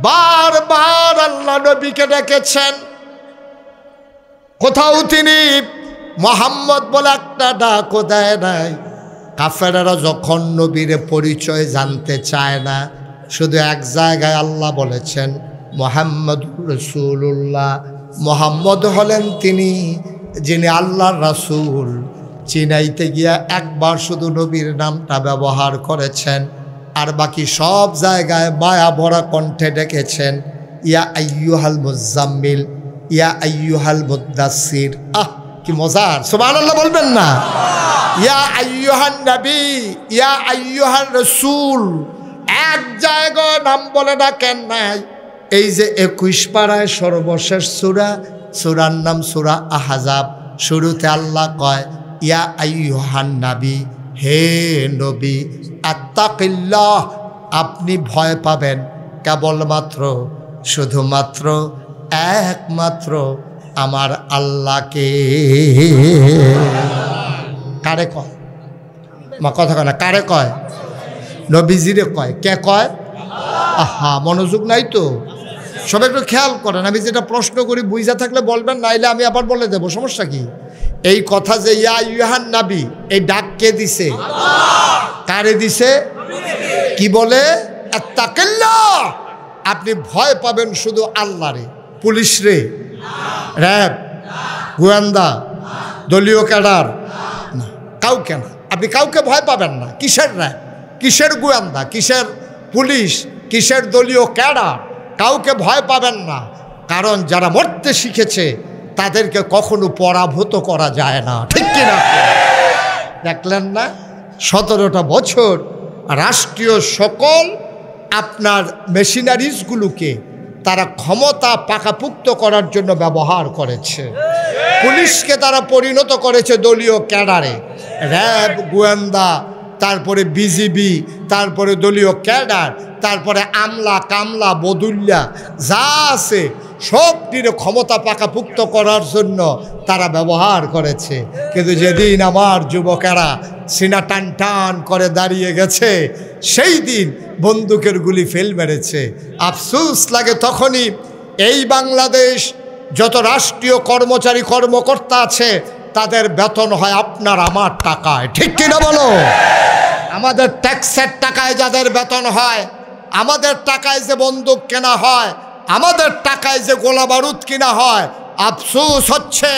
বারবার আল্লাহ নবীকে ডেকেছেন, কোথাও তিনি মুহাম্মদ বলে একটা ডাকও দেয় নাই। কাফেরেরা যখন নবীর পরিচয় জানতে চায় না, শুধু এক জায়গায় আল্লাহ বলেছেন মুহাম্মদুর রাসূলুল্লাহ। মুহাম্মদ হলেন তিনি যিনি আল্লাহর রাসূল। চিনাইতে গিয়া একবার শুধু নবীর নামটা ব্যবহার করেছেন, আর বাকি সব জায়গায় মায়া ভরা কণ্ঠে ডেকেছেন, ইয়া আইয়ুহাল মুজাম্মিল, ইয়া আইয়ুহাল মুদ্দাসসির। কি মজার! সুবহানাল্লাহ বলবেন না? ইয়া আইয়ুহান নবী, ইয়া আইয়ুহার রাসূল। এক জায়গায় নাম বলে ডাকেন নাই। এই যে 21 পারায় সর্বশেষ সূরা, সূরার নাম সূরা আহজাব। শুরুতে আল্লাহ কয়, ইয়া আইয়ুহান নবী, হে নবী, আত্তাকিল্লাহ, আপনি ভয় পাবেন কেবলমাত্র, শুধুমাত্র, একমাত্র আমার আল্লাহকে। কারে কয়? মা কথা কয় না, কারে কয়? নবীজিরে কয়। কে কয়? আহা, মনোযোগ নাই তো। সবাই একটু খেয়াল করেন, আমি যেটা প্রশ্ন করি বুঝা থাকলে বলবেন, নাইলে আমি আবার বলে দেবো, সমস্যা কি? এই কথা যে ইয়া আইয়ুহান নবী, এই ডাক কে দিছে? কারে দিছে? কি বলে? আত্তাকিল্লাহ, আপনি ভয় পাবেন শুধু আল্লাহরে। পুলিশ রে, র্যাব, গোয়েন্দা, দলীয় ক্যাডার না, কাউকে না। আপনি কাউকে ভয় পাবেন না। কিসের র্যাব, কিসের গোয়েন্দা, কিসের পুলিশ, কিসের দলীয় ক্যাডার, কাউকে ভয় পাবেন না। কারণ যারা মরতে শিখেছে তাদেরকে কখনো পরাভূত করা যায় না, ঠিক কিনা? দেখলেন না, 17টা বছর রাষ্ট্রীয় সকল আপনার মেশিনারিজগুলোকে তারা ক্ষমতা পাকাপুক্ত করার জন্য ব্যবহার করেছে। পুলিশকে তারা পরিণত করেছে দলীয় ক্যাডারে। র্যাব, গোয়েন্দা, তারপরে বিজিবি, তারপরে দলীয় ক্যাডার, তারপরে আমলা, কামলা, বদুল্লা যা আছে সবটির ক্ষমতা পাকাপুক্ত করার জন্য তারা ব্যবহার করেছে। কিন্তু যেদিন আমার যুবকেরা সিনা টান টান করে দাঁড়িয়ে গেছে, সেই দিন বন্দুকের গুলি ফেল মেরেছে। আফসোস লাগে তখনই, এই বাংলাদেশ যত রাষ্ট্রীয় কর্মচারী কর্মকর্তা আছে তাদের বেতন হয় আপনার আমার টাকায়, ঠিক কিনা বলো? আমাদের ট্যাক্সের টাকায় যাদের বেতন হয়, আমাদের টাকায় যে বন্দুক কেনা হয়, আমাদের টাকায় যে গোলা বারুদ কিনা হয়, আফসোস হচ্ছে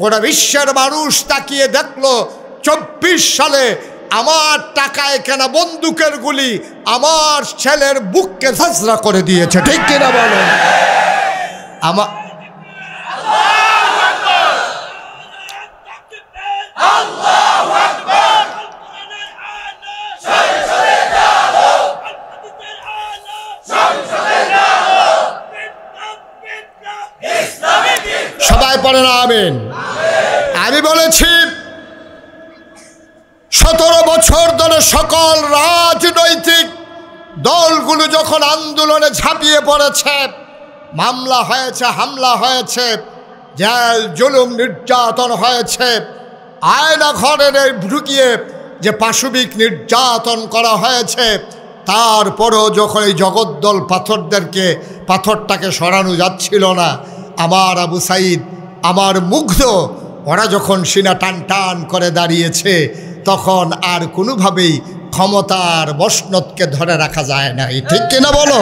গোটা বিশ্বের মানুষ তাকিয়ে দেখলো 24 সালে আমার টাকায় কেনা বন্দুকের গুলি আমার ছেলের বুককে ঝাঁঝরা করে দিয়েছে, ঠিক কিনা বলো? আমার সবাই পড়েন আমিন। আমি বলেছি 17 বছর ধরে সকল রাজনৈতিক দলগুলো যখন আন্দোলনে ঝাঁপিয়ে পড়েছে, মামলা হয়েছে, হামলা হয়েছে, জেল জুলুম নির্যাতন হয়েছে, আয়না ঘরে ঢুকিয়ে যে পাশবিক নির্যাতন করা হয়েছে, তারপরেও যখন এই জগদ্দল পাথরটাকে সরানো যাচ্ছিল না, আমার আবু সাইদ, আমার মুগ্ধ, ওরা যখন সিনা টান টান করে দাঁড়িয়েছে, তখন আর কোনোভাবেই ক্ষমতার মসনদকে ধরে রাখা যায় না, ঠিক কিনা বলো?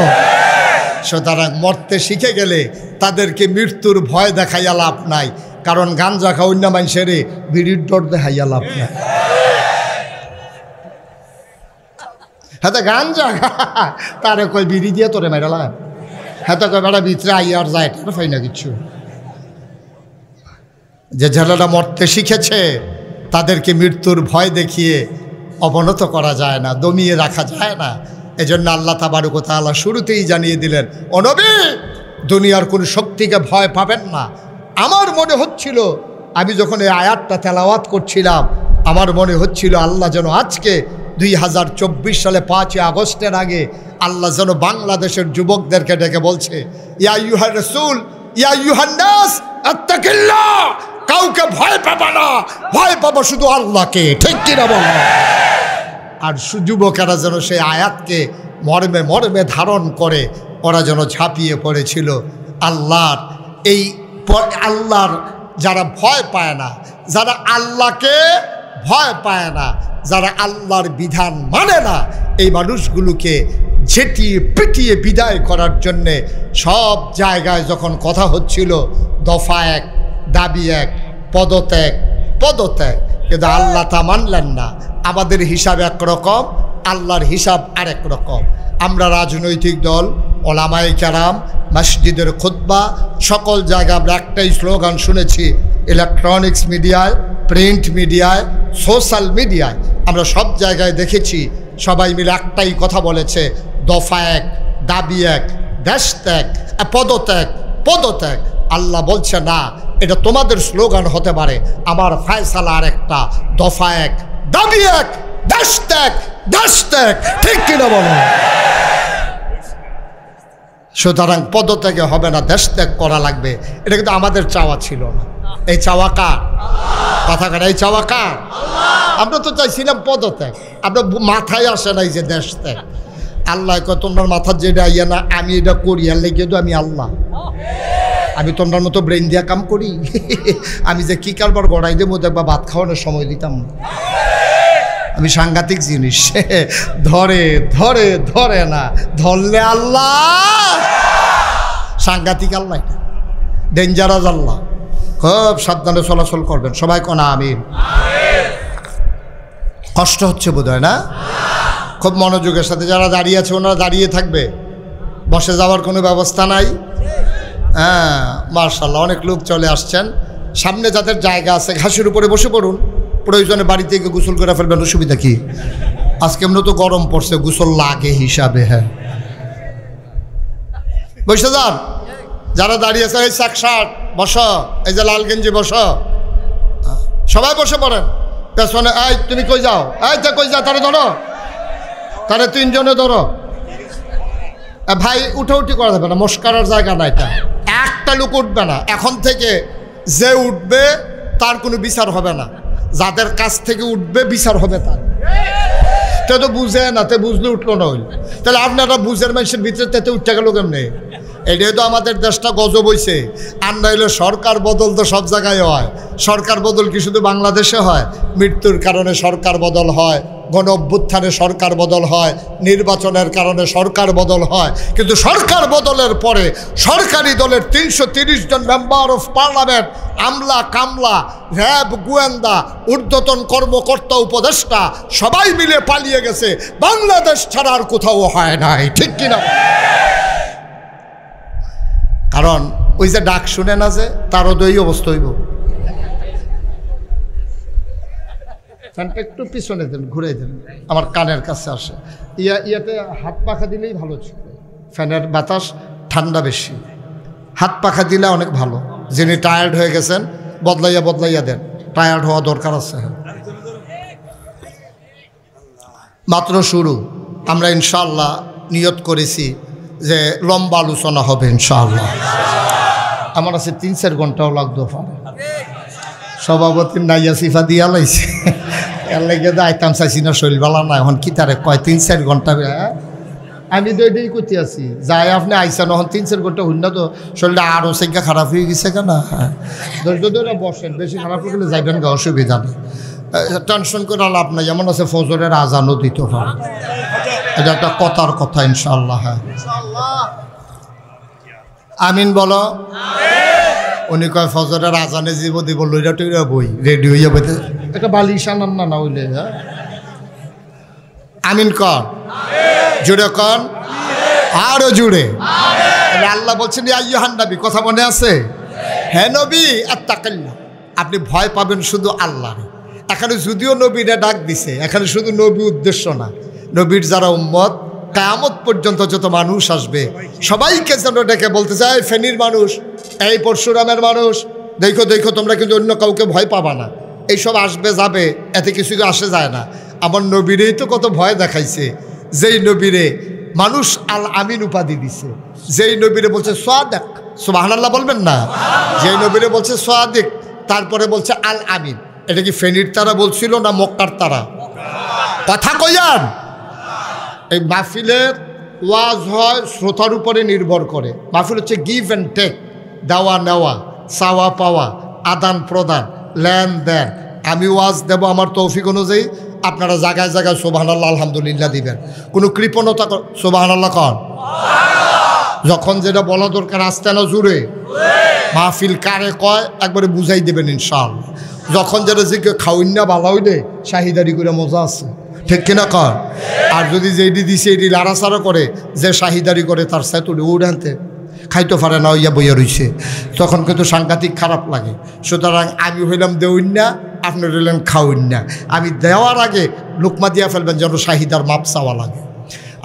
সুতরাং মরতে শিখে গেলে তাদেরকে মৃত্যুর ভয় দেখাইয়া লাভ নাই, কারণ গাঞ্জা খাওয়া অন্য মানুষের বিড়ির ডর দেখাইয়া লাভ নাই। হ্যাঁ, তো গাঞ্জা তারে কই বিড়ি দিয়ে তোরে মেরালাম, হ্যাঁ তো কই বেড়া ভিতরে আইয়ার যায়, তারা পাই না কিছু। যে ছেলেরা মরতে শিখেছে তাদেরকে মৃত্যুর ভয় দেখিয়ে অবনত করা যায় না, দমিয়ে রাখা যায় না। এজন্য আল্লাহ তাবারক ওয়া তাআলা শুরুতেই জানিয়ে দিলেন, ও নবী, দুনিয়ার কোনো শক্তিকে ভয় পাবেন না। আমার মনে হচ্ছিল, আমি যখন এই আয়াতটা তেলাওয়াত করছিলাম, আমার মনে হচ্ছিল আল্লাহ যেন আজকে 2024 সালে 5 আগস্টের আগে আল্লাহ যেন বাংলাদেশের যুবকদেরকে ডেকে বলছে, ইয়া আইয়ুহার রাসূল, ইয়া আইয়ুহান নাস আত্তাকিল্লাহ, কাউকে ভয় পাবা না, ভয় পাবো শুধু আল্লাহকে, ঠিক কিনা বলো? আর যুবকেরা যেন সেই আয়াতকে মর্মে মর্মে ধারণ করে ওরা যেন ঝাঁপিয়ে পড়েছিল আল্লাহর যারা ভয় পায় না, যারা আল্লাহকে ভয় পায় না, যারা আল্লাহর বিধান মানে না, এই মানুষগুলোকে ঝেঁটিয়ে পিটিয়ে বিদায় করার জন্যে সব জায়গায় যখন কথা হচ্ছিল, দফা এক, দাবি এক, পদত্যাগ, কিন্তু আল্লাহ তা মানলেন না। আমাদের হিসাব একরকম, আল্লাহর হিসাব আরেক রকম। আমরা রাজনৈতিক দল, ওলামায়ে কেরাম, মসজিদের খুতবা, সকল জায়গায় আমরা একটাই স্লোগান শুনেছি, ইলেকট্রনিক্স মিডিয়ায়, প্রিন্ট মিডিয়ায়, সোশ্যাল মিডিয়ায়, আমরা সব জায়গায় দেখেছি সবাই মিলে একটাই কথা বলেছে, দফা এক, দাবি এক, দেশ ত্যাগ, পদত্যাগ। আল্লাহ বলছে না, এটা তোমাদের স্লোগান হতে পারে, আমার ফায়সালা আর একটা, দফা এক, দাবি এক, দেশ ত্যাগ, ঠিক কিনা বলো? সুতরাং পদত্যাগে হবে না, দেশ ত্যাগ করা লাগবে। এটা কিন্তু আমাদের চাওয়া ছিল না। এই চাওয়া কার? কথা কার? এই চাওয়া কার? আমরা তো চাইছিলাম পদত্যাগ, আমরা মাথায় আসে নাই যে দেশ ত্যাগ। আল্লাহ কয়, তোমার মাথার যেটা আইয়া না, আমি এটা করি, আর লেগে তো আমি আল্লাহ, আমি তোমার মতো ব্রেন দিয়া কাম করি? আমি যে কি কারবার গড়াই দেবো দেখবা, ভাত খাওয়ানোর সময় দিতাম না। আমি সাংঘাতিক জিনিস, ধরে না, ধরলে আল্লাহ, সাংঘাতিক আল্লাহ, ডেঞ্জারাস আল্লাহ। খুব সাবধানে চলাচল করবেন সবাই, কোনা আমিন। কষ্ট হচ্ছে বোধ হয় না? খুব মনোযোগের সাথে যারা দাঁড়িয়ে আছে ওনারা দাঁড়িয়ে থাকবে, বসে যাওয়ার কোনো ব্যবস্থা নাই। হ্যাঁ, মাশাআল্লাহ, অনেক লোক চলে আসছেন। সামনে যাদের জায়গা আছে ঘাসের উপরে বসে পড়ুন, প্রয়োজনে বাড়ি থেকে গোসল করে ফেলবেন, অসুবিধা কি? আজকে এমনি তো গরম পড়ছে, গোসল লাগে হিসাবে। হ্যাঁ, বসে যান যারা দাঁড়িয়ে আছে। এই শাক বস, এই যে লাল গেঞ্জি বস, সবাই বসে পড়েন। পেছনে, এই তুমি কই যাও, এই যে কই যাও, তারে ধরো, তারে 3 জনে ধরো। ভাই উঠি করা যাবে না, মস্কারার জায়গা না, এটা একটা লোক উঠবে না। এখন থেকে যে উঠবে তার কোনো বিচার হবে না, যাদের কাছ থেকে উঠবে বিচার হবে তার। তো বুঝে না, তে বুঝলে উঠলো না হইল, তাহলে আপনারা বুঝের মানুষের ভিতরে তেতে উঠতে গেল কেমনি? এটাই তো আমাদের দেশটা গজব হইছে। আর নইলে সরকার বদল তো সব জায়গায় হয়। সরকার বদল কি শুধু বাংলাদেশে হয়? মৃত্যুর কারণে সরকার বদল হয়, গণ অভ্যুত্থানে সরকার বদল হয়, নির্বাচনের কারণে সরকার বদল হয়। কিন্তু সরকার বদলের পরে সরকারি দলের 330 জন মেম্বার অফ পার্লামেন্ট, আমলা কামলা, র্যাব, গোয়েন্দা, ঊর্ধ্বতন কর্মকর্তা, উপদেষ্টা সবাই মিলে পালিয়ে গেছে। বাংলাদেশ ছাড়া আর কোথাও হয় নাই, ঠিক কিনা? কারণ ওই যে ডাক শুনে না, যে তারও তো এই অবস্থা হইব। ফ্যানটা একটু পিছনে দেন, ঘুরে দেন, আমার কানের কাছে আসে। ইয়াতে হাত পাখা দিলেই ভালো ছিল। ফ্যানের বাতাস ঠান্ডা বেশি, হাত পাখা দিলে অনেক ভালো। যিনি টায়ার্ড হয়ে গেছেন বদলাইয়া দেন, টায়ার্ড হওয়া দরকার আছে। মাত্র শুরু। আমরা ইনশাআল্লাহ নিয়ত করেছি যে লম্বা আলোচনা হবে ইনশাআল্লাহ। আমার আছে 3-4 ঘন্টাও লাগতো পারে। সভাপতির নাইয়া সিফা দিয়া লাইছে, এর লেগে তো আইতাম চাইছি না, শৈলবালা না। এখন কি তারে কয় 3-4 ঘন্টা? আমি তো এটাই করতে আছি, যাই আপনি আইসা নহন 3-4 ঘন্টা হইল না তো শরীরটা আরও সংখ্যা খারাপ হয়ে গেছে কেন? ধৈর্য ধরে বসেন, বেশি খারাপ হয়ে গেলে যাইবেন গা, অসুবিধা নেই। টেনশন করে লাভ নাই। যেমন আছে ফজরের আজানও দিতে পারে, এটা একটা কথার কথা ইনশাআল্লাহ। হ্যাঁ, আমিন বলো। উনি কয় ফজরের আজানে জীব দিব লইরা টইরা বই রেডি হইয়া বইতে একটা বালিশ আনান না হইলে। হ্যাঁ, আমিন কন, জুড়ে কন, আরো জুড়ে। আল্লাহ বলছেন ইয়া আইয়ুহান নবী, কথা মনে আছে? হ্যাঁ নবী, আত্তাকিল্লাহ, আপনি ভয় পাবেন শুধু আল্লাহর। এখানে যদিও নবীরা ডাক দিছে, এখানে শুধু নবী উদ্দেশ্য না, নবীর যারা উম্মত কিয়ামত পর্যন্ত যত মানুষ আসবে সবাইকে যেন ডেকে বলতে চায়, ফেনীর মানুষ, এই পরশুরামের মানুষ, দেখো দেখো তোমরা কিন্তু অন্য কাউকে ভয় পাবা না। এইসব আসবে যাবে, এতে কিছু আসে যায় না। আমার নবীরেই তো কত ভয় দেখাইছে। যেই নবীরে মানুষ আল আমিন উপাধি দিছে, যেই নবীরে বলছে সাদিক, সুবহানাল্লাহ বলবেন না? যেই নবীরে বলছে সাদিক, তারপরে বলছে আল আমিন। এটা কি ফেনীর তারা বলছিল না মক্কার তারা? কথা কইয়ান। এই মাহফিলের ওয়াজ হয় শ্রোতার উপরে নির্ভর করে। মাহফিল হচ্ছে গিভ অ্যান্ড টেক, দেওয়া নেওয়া, চাওয়া পাওয়া, আদান প্রদান, লেনদেন। আমি ওয়াজ দেব আমার তৌফিক অনুযায়ী, আপনারা জায়গায় জায়গায় সুবহানাল্লাহ আলহামদুলিল্লাহ দিবেন। কোনো কৃপণতা সুবহানাল্লাহ কর। যখন যেটা বলা দরকার আস্তে না জুড়ে, মাহফিল কারে কয় একবারে বুঝাই দেবেন ইনশাআল্লাহ। যখন যেটা জিজ্ঞে খাউন্না ভালো হইলে শাহিদারি করে মজা আছে, ঠিক কিনা কর? আর যদি যেটি দিছে এটি লাড়াচাড়া করে, যে শাহিদারি করে তার সেতুটি উড়ানতে খাইতে পারে না, ইয়া বইয়া রইছে, তখন কিন্তু সাংঘাতিক খারাপ লাগে। সুতরাং আমি হইলাম দেউন্না, আপনি রইলেন খাউন্না। আমি দেওয়ার আগে লুকমা দিয়া ফেলবেন যেন শাহিদার মাপ চাওয়া লাগে।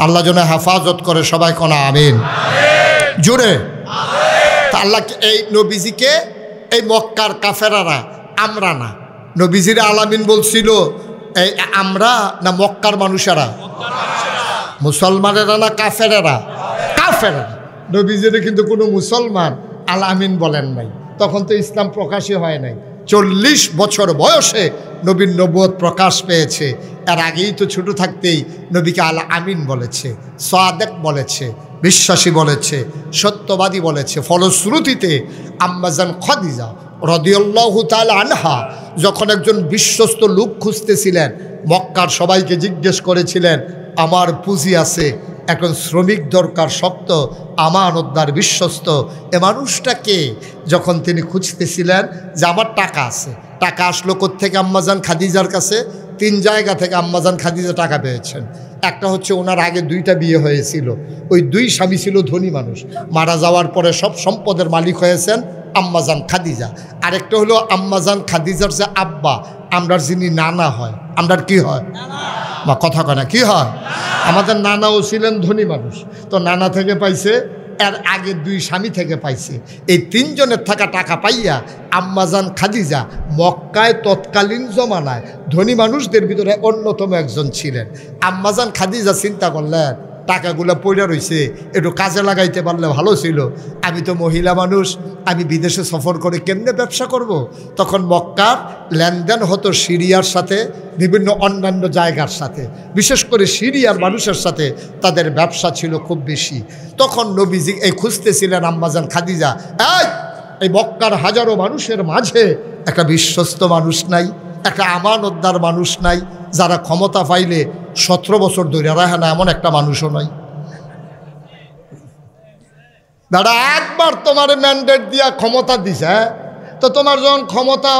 আল্লাহ যেন হেফাজত করে, সবাই কোনা আমিন জোরে। তা আল্লাহ এই নবীজিকে এই মক্কার কাফেরারা, আমরা না, নবীজির আলামিন বলছিল এই আমরা না মক্কার মানুষেরা? মুসলমানেরা না কাফেরেরা? কাফেরেরা। নবীজিরে কিন্তু কোনো মুসলমান আল আমিন বলেন নাই, তখন তো ইসলাম প্রকাশই হয় নাই। 40 বছর বয়সে নবীর নবুয়ত প্রকাশ পেয়েছে। এর আগেই তো ছোট থাকতেই নবীকে আল আমিন বলেছে, সাদেক বলেছে, বিশ্বাসী বলেছে, সত্যবাদী বলেছে। ফলশ্রুতিতে আম্মাজান খাদিজা রাদিয়াল্লাহু তাআলা আনহা যখন একজন বিশ্বস্ত লোক খুঁজতেছিলেন, মক্কার সবাইকে জিজ্ঞেস করেছিলেন, আমার পুঁজি আছে, এখন শ্রমিক দরকার, শক্ত আমানতদার বিশ্বস্ত, এ মানুষটাকে যখন তিনি খুঁজতেছিলেন যে আমার টাকা আছে, টাকা আসলো কোত্থেকে? আম্মাজান খাদিজার কাছে 3 জায়গা থেকে আম্মাজান খাদিজা টাকা পেয়েছেন। একটা হচ্ছে ওনার আগে 2টা বিয়ে হয়েছিল, ওই 2 স্বামী ছিল ধনী মানুষ, মারা যাওয়ার পরে সব সম্পদের মালিক হয়েছেন আম্মাজান খাদিজা। আরেকটা হলো আম্মাজান খাদিজার যে আব্বা, আমরার যিনি নানা হয়, আমরার কি হয় বা কথা কয় না, কি হয়? আমাদের নানাও ছিলেন ধনী মানুষ, তো নানা থেকে পাইছে, এর আগে 2 স্বামী থেকে পাইছে। এই 3 জনের থাকা টাকা পাইয়া আম্মাজান খাদিজা মক্কায় তৎকালীন জমানায় ধনী মানুষদের ভিতরে অন্যতম একজন ছিলেন। আম্মাজান খাদিজা চিন্তা করলেন, টাকাগুলো পড়ে রইছে, একটু কাজে লাগাইতে পারলে ভালো ছিল। আমি তো মহিলা মানুষ, আমি বিদেশে সফর করে কেমনে ব্যবসা করব। তখন মক্কার লেনদেন হতো সিরিয়ার সাথে, বিভিন্ন অন্যান্য জায়গার সাথে, বিশেষ করে সিরিয়ার মানুষের সাথে তাদের ব্যবসা ছিল খুব বেশি। তখন নবীজি এই খুঁজতেছিলেন আম্মাজান খাদিজা, এই মক্কার হাজারো মানুষের মাঝে একটা বিশ্বস্ত মানুষ নাই, একটা আমানতদার মানুষ নাই, যারা ক্ষমতা পাইলে 17 বছর ধরে রাখে না এমন একটা মানুষও নাই। দাদা একবার তোমার ম্যান্ডেট দিয়া ক্ষমতা দিছে, তো তোমার যখন ক্ষমতা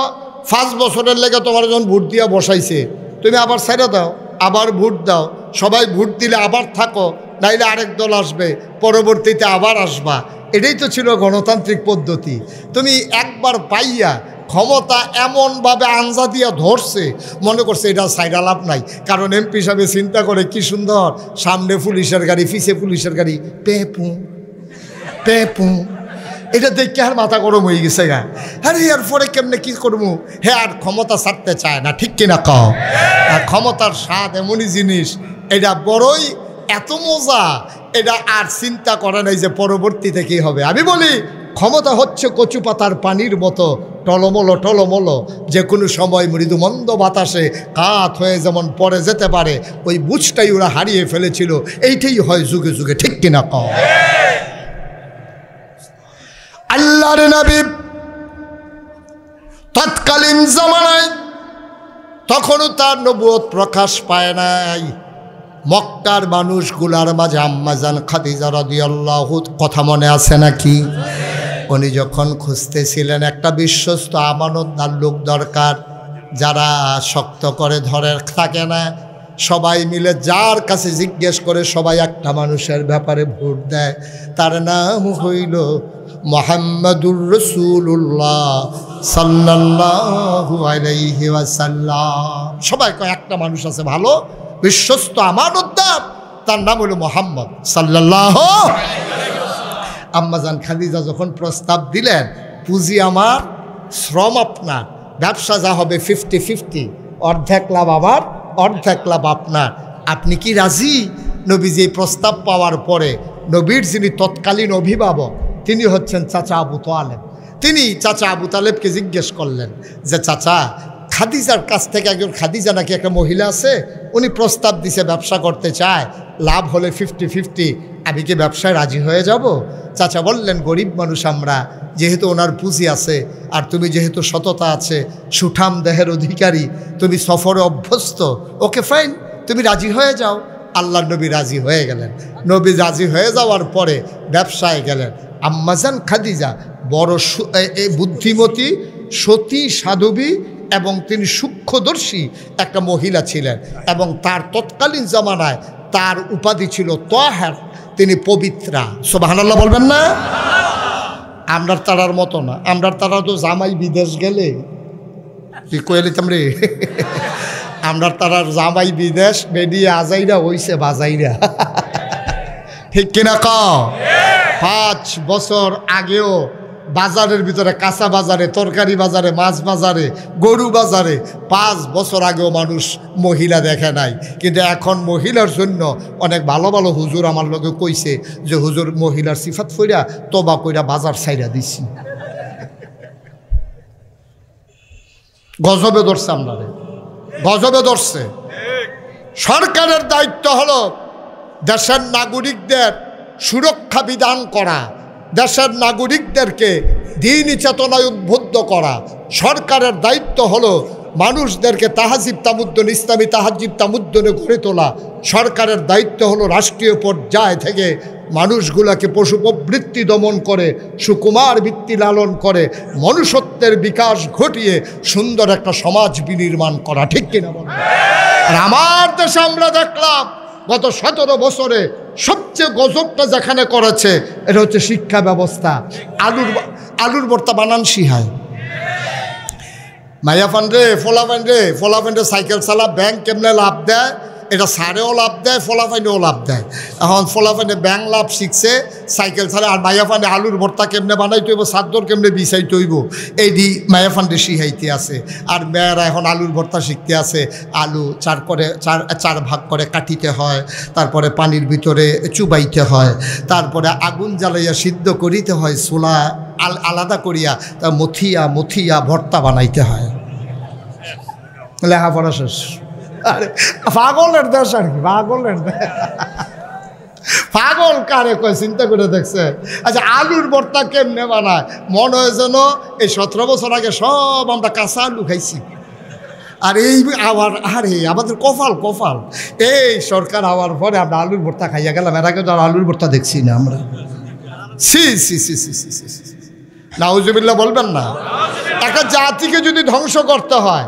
5 বছরের লেগে তোমার যখন ভোট দিয়া বসাইছে, তুমি আবার ছেড়ে দাও, আবার ভোট দাও, সবাই ভোট দিলে আবার থাকো, নাইলে আরেক দল আসবে, পরবর্তীতে আবার আসবা। এটাই তো ছিল গণতান্ত্রিক পদ্ধতি। তুমি একবার পাইয়া ক্ষমতা এমনভাবে আঞ্জা দিয়া ধরছে, মনে করছে এটা সাইডা লাভ নাই। কারণ এমপি সাহেব চিন্তা করে কি সুন্দর, সামনে পুলিশের গাড়ি, পিছে পুলিশের গাড়ি, পেপু পেপু, এটা দেখে আর মাথা গরম হয়ে গেছে গা। আরে এর পরে কেমনে কি করবো, হে আর ক্ষমতা ছাড়তে চায় না, ঠিক কিনা কও? আর ক্ষমতার স্বাদ এমনই জিনিস, এটা বড়ই এত মজা, এটা আর চিন্তা করে নাই যে পরবর্তীতে কী হবে। আমি বলি ক্ষমতা হচ্ছে কচু পাতার পানির মতো টলমলো টলমলো, যে কোনো সময় মৃদু মন্দ বাতাসে কাত হয়ে যেমন পড়ে যেতে পারে, ওই বুঝটাই ওরা হারিয়ে ফেলেছিল। এইটাই হয় যুগে যুগে, ঠিক কিনা কও? আল্লাহর নবী তৎকালীন জামানায় তখনও তার নবুয়ত প্রকাশ পায় নাই। মক্কার মানুষগুলার মাঝে আম্মাজান খাদিজা রাদিয়াল্লাহু, কথা মনে আছে নাকি? উনি যখন খুঁজতেছিলেন একটা বিশ্বস্ত আমানতদার লোক দরকার, যারা শক্ত করে ধরে থাকে না, সবাই মিলে যার কাছে জিজ্ঞেস করে সবাই একটা মানুষের ব্যাপারে ভোট দেয়, তার নাম হইল মুহাম্মাদুর রাসূলুল্লাহ সাল্লাল্লাহু আলাইহি ওয়াসাল্লাম। সবাই কয় একটা মানুষ আছে ভালো, বিশ্বস্ত আমানতদার, তার নাম হলো মুহাম্মদ সাল্লাল্লাহু। আম্মাজান খাদিজা যখন প্রস্তাব দিলেন, পুঁজি আমার, শ্রম আপনার, ব্যবসা যা হবে 50-50, অর্ধেক লাভ আমার, অর্ধেক লাভ আপনার, আপনি কি রাজি? নবীজি এই প্রস্তাব পাওয়ার পরে নবীর যিনি তৎকালীন অভিভাবক, তিনি হচ্ছেন চাচা আবু তালেব। তিনি চাচা আবু তালেবকে জিজ্ঞেস করলেন যে চাচা, খাদিজার কাছ থেকে একজন, খাদিজা নাকি একটা মহিলা আছে, উনি প্রস্তাব দিছে ব্যবসা করতে চায়, লাভ হলে 50-50, আমি কি ব্যবসায় রাজি হয়ে যাব? চাচা বললেন গরিব মানুষ আমরা, যেহেতু ওনার পুঁজি আছে, আর তুমি যেহেতু সততা আছে, সুঠাম দেহের অধিকারী, তুমি সফরে অভ্যস্ত, ওকে ফাইন, তুমি রাজি হয়ে যাও। আল্লাহর নবী রাজি হয়ে গেলেন। নবী রাজি হয়ে যাওয়ার পরে ব্যবসায় গেলেন। আম্মাজান খাদিজা বড় বুদ্ধিমতী, সতী, সাধবী এবং তিনি সূক্ষ্মদর্শী একটা মহিলা ছিলেন, এবং তার তৎকালীন জামানায় তার উপাধি ছিল তাহের, তিনি পবিত্রা। সুবহানাল্লাহ বলবেন না? আমরার তারার মতো না, আমরার তারা তো জামাই বিদেশ গেলে তুই কইলিতাম রে, আমরার তারার জামাই বিদেশ বেরিয়ে আজাইরা হইছে বাজাইরা, ঠিক কিনা কও? 5 বছর আগেও বাজারের ভিতরে, কাঁচা বাজারে, তরকারি বাজারে, মাছ বাজারে, গরু বাজারে 5 বছর আগেও মানুষ মহিলা দেখে নাই। কিন্তু এখন মহিলার জন্য অনেক ভালো ভালো হুজুর আমার লগে কইছে যে হুজুর মহিলার সিফাত কইরা তবা কইরা বাজার ছাইরা দিছি। গজবে ধরছে, আপনারে গজবে ধরছে। সরকারের দায়িত্ব হলো দেশের নাগরিকদের সুরক্ষা বিধান করা, দেশের নাগরিকদেরকে দ্বীনি চেতনায় উদ্বুদ্ধ করা। সরকারের দায়িত্ব হলো মানুষদেরকে তাহাজিব তামুদ্দন, ইসলামী তাহাজিব তামুদ্দনে গড়ে তোলা। সরকারের দায়িত্ব হলো রাষ্ট্রীয় পর্যায় থেকে মানুষগুলাকে পশু প্রবৃত্তি দমন করে, সুকুমার ভিত্তি লালন করে, মনুষ্যত্বের বিকাশ ঘটিয়ে সুন্দর একটা সমাজ বিনির্মাণ করা, ঠিক কিনা বলেন? আর আমার দেশে আমরা দেখলাম গত 17 বছরে সবচেয়ে গজবটা যেখানে করেছে এটা হচ্ছে শিক্ষা ব্যবস্থা। আলুর ভর্তা বানান শিহায়, মাইয়া ফান্ডে ফোলা ফান্ডে সাইকেল চালা, ব্যাংক কেমনে লাভ দেয়, এটা সারেও লাভ দেয়, ফলাফাইনেও লাভ দেয়। এখন ফলাফাইনে ব্যাং লাভ শিখছে, সাইকেল ছাড়ে। আর মায়াফানে আলুর ভর্তা কেমনে বানাইতে হইব, সাদ্দর কেমনে বিছাইতে হইব, এইটি মায়াফান্ডে শিখাইতে আছে। আর মেয়েরা এখন আলুর ভর্তা শিখতে আছে। আলু চার ভাগ করে কাটিতে হয়, তারপরে পানির ভিতরে চুবাইতে হয়, তারপরে আগুন জ্বালাইয়া সিদ্ধ করিতে হয়, চুলা আলাদা করিয়া তা মথিয়া ভর্তা বানাইতে হয়। লেখাপড়া শেষ। আরে পাগলের দেশ আর কি, পাগলের দেশ। পাগল কারে কয় চিন্তা করে দেখছে? আচ্ছা, আলুর ভর্তা কেমনে বানায়? মনে হয় যেন এই 17 বছর আগে সব আমরা কাঁচা আলু খাইছি। আর এই আবার আমাদের কপাল এই সরকার হওয়ার পরে আমরা আলুর ভর্তা খাইয়া গেলাম। এর আগে তো আর আলুর ভর্তা দেখছি না আমরা। সি নাউজুবিল্লাহ বলবেন না? একটা জাতিকে যদি ধ্বংস করতে হয়,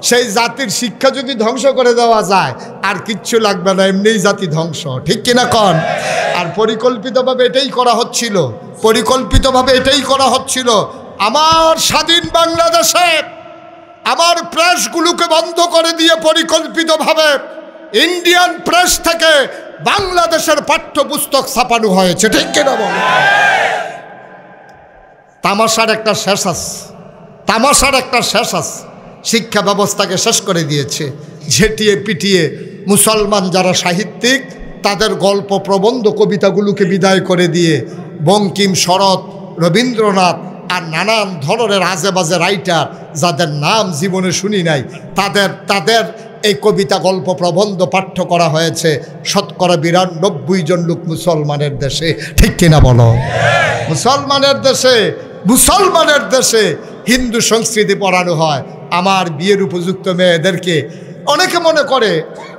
সেই জাতির শিক্ষা যদি ধ্বংস করে দেওয়া যায়, আর কিচ্ছু লাগবে না, এমনিই জাতি ধ্বংস। ঠিক কিনা কন? আর পরিকল্পিতভাবে এটাই করা হচ্ছিল। আমার স্বাধীন বাংলাদেশে আমার প্রেসগুলোকে বন্ধ করে দিয়ে পরিকল্পিতভাবে ইন্ডিয়ান প্রেস থেকে বাংলাদেশের পাঠ্যপুস্তক ছাপানো হয়েছে। ঠিক কিনা বল? তামাশার একটা শেষ আছে। শিক্ষা ব্যবস্থাকে শেষ করে দিয়েছে। ঝেঁটিয়ে পিটিয়ে মুসলমান যারা সাহিত্যিক, তাদের গল্প, প্রবন্ধ, কবিতাগুলোকে বিদায় করে দিয়ে বঙ্কিম, শরৎ, রবীন্দ্রনাথ আর নানান ধরনের আজেবাজে রাইটার, যাদের নাম জীবনে শুনি নাই, তাদের এই কবিতা, গল্প, প্রবন্ধ পাঠ্য করা হয়েছে 92% জন লোক মুসলমানের দেশে। ঠিক কিনা বলো? মুসলমানের দেশে হিন্দু সংস্কৃতি পড়ানো হয়। আমার বিয়ের উপযুক্ত মেয়েদেরকে অনেকে মনে করে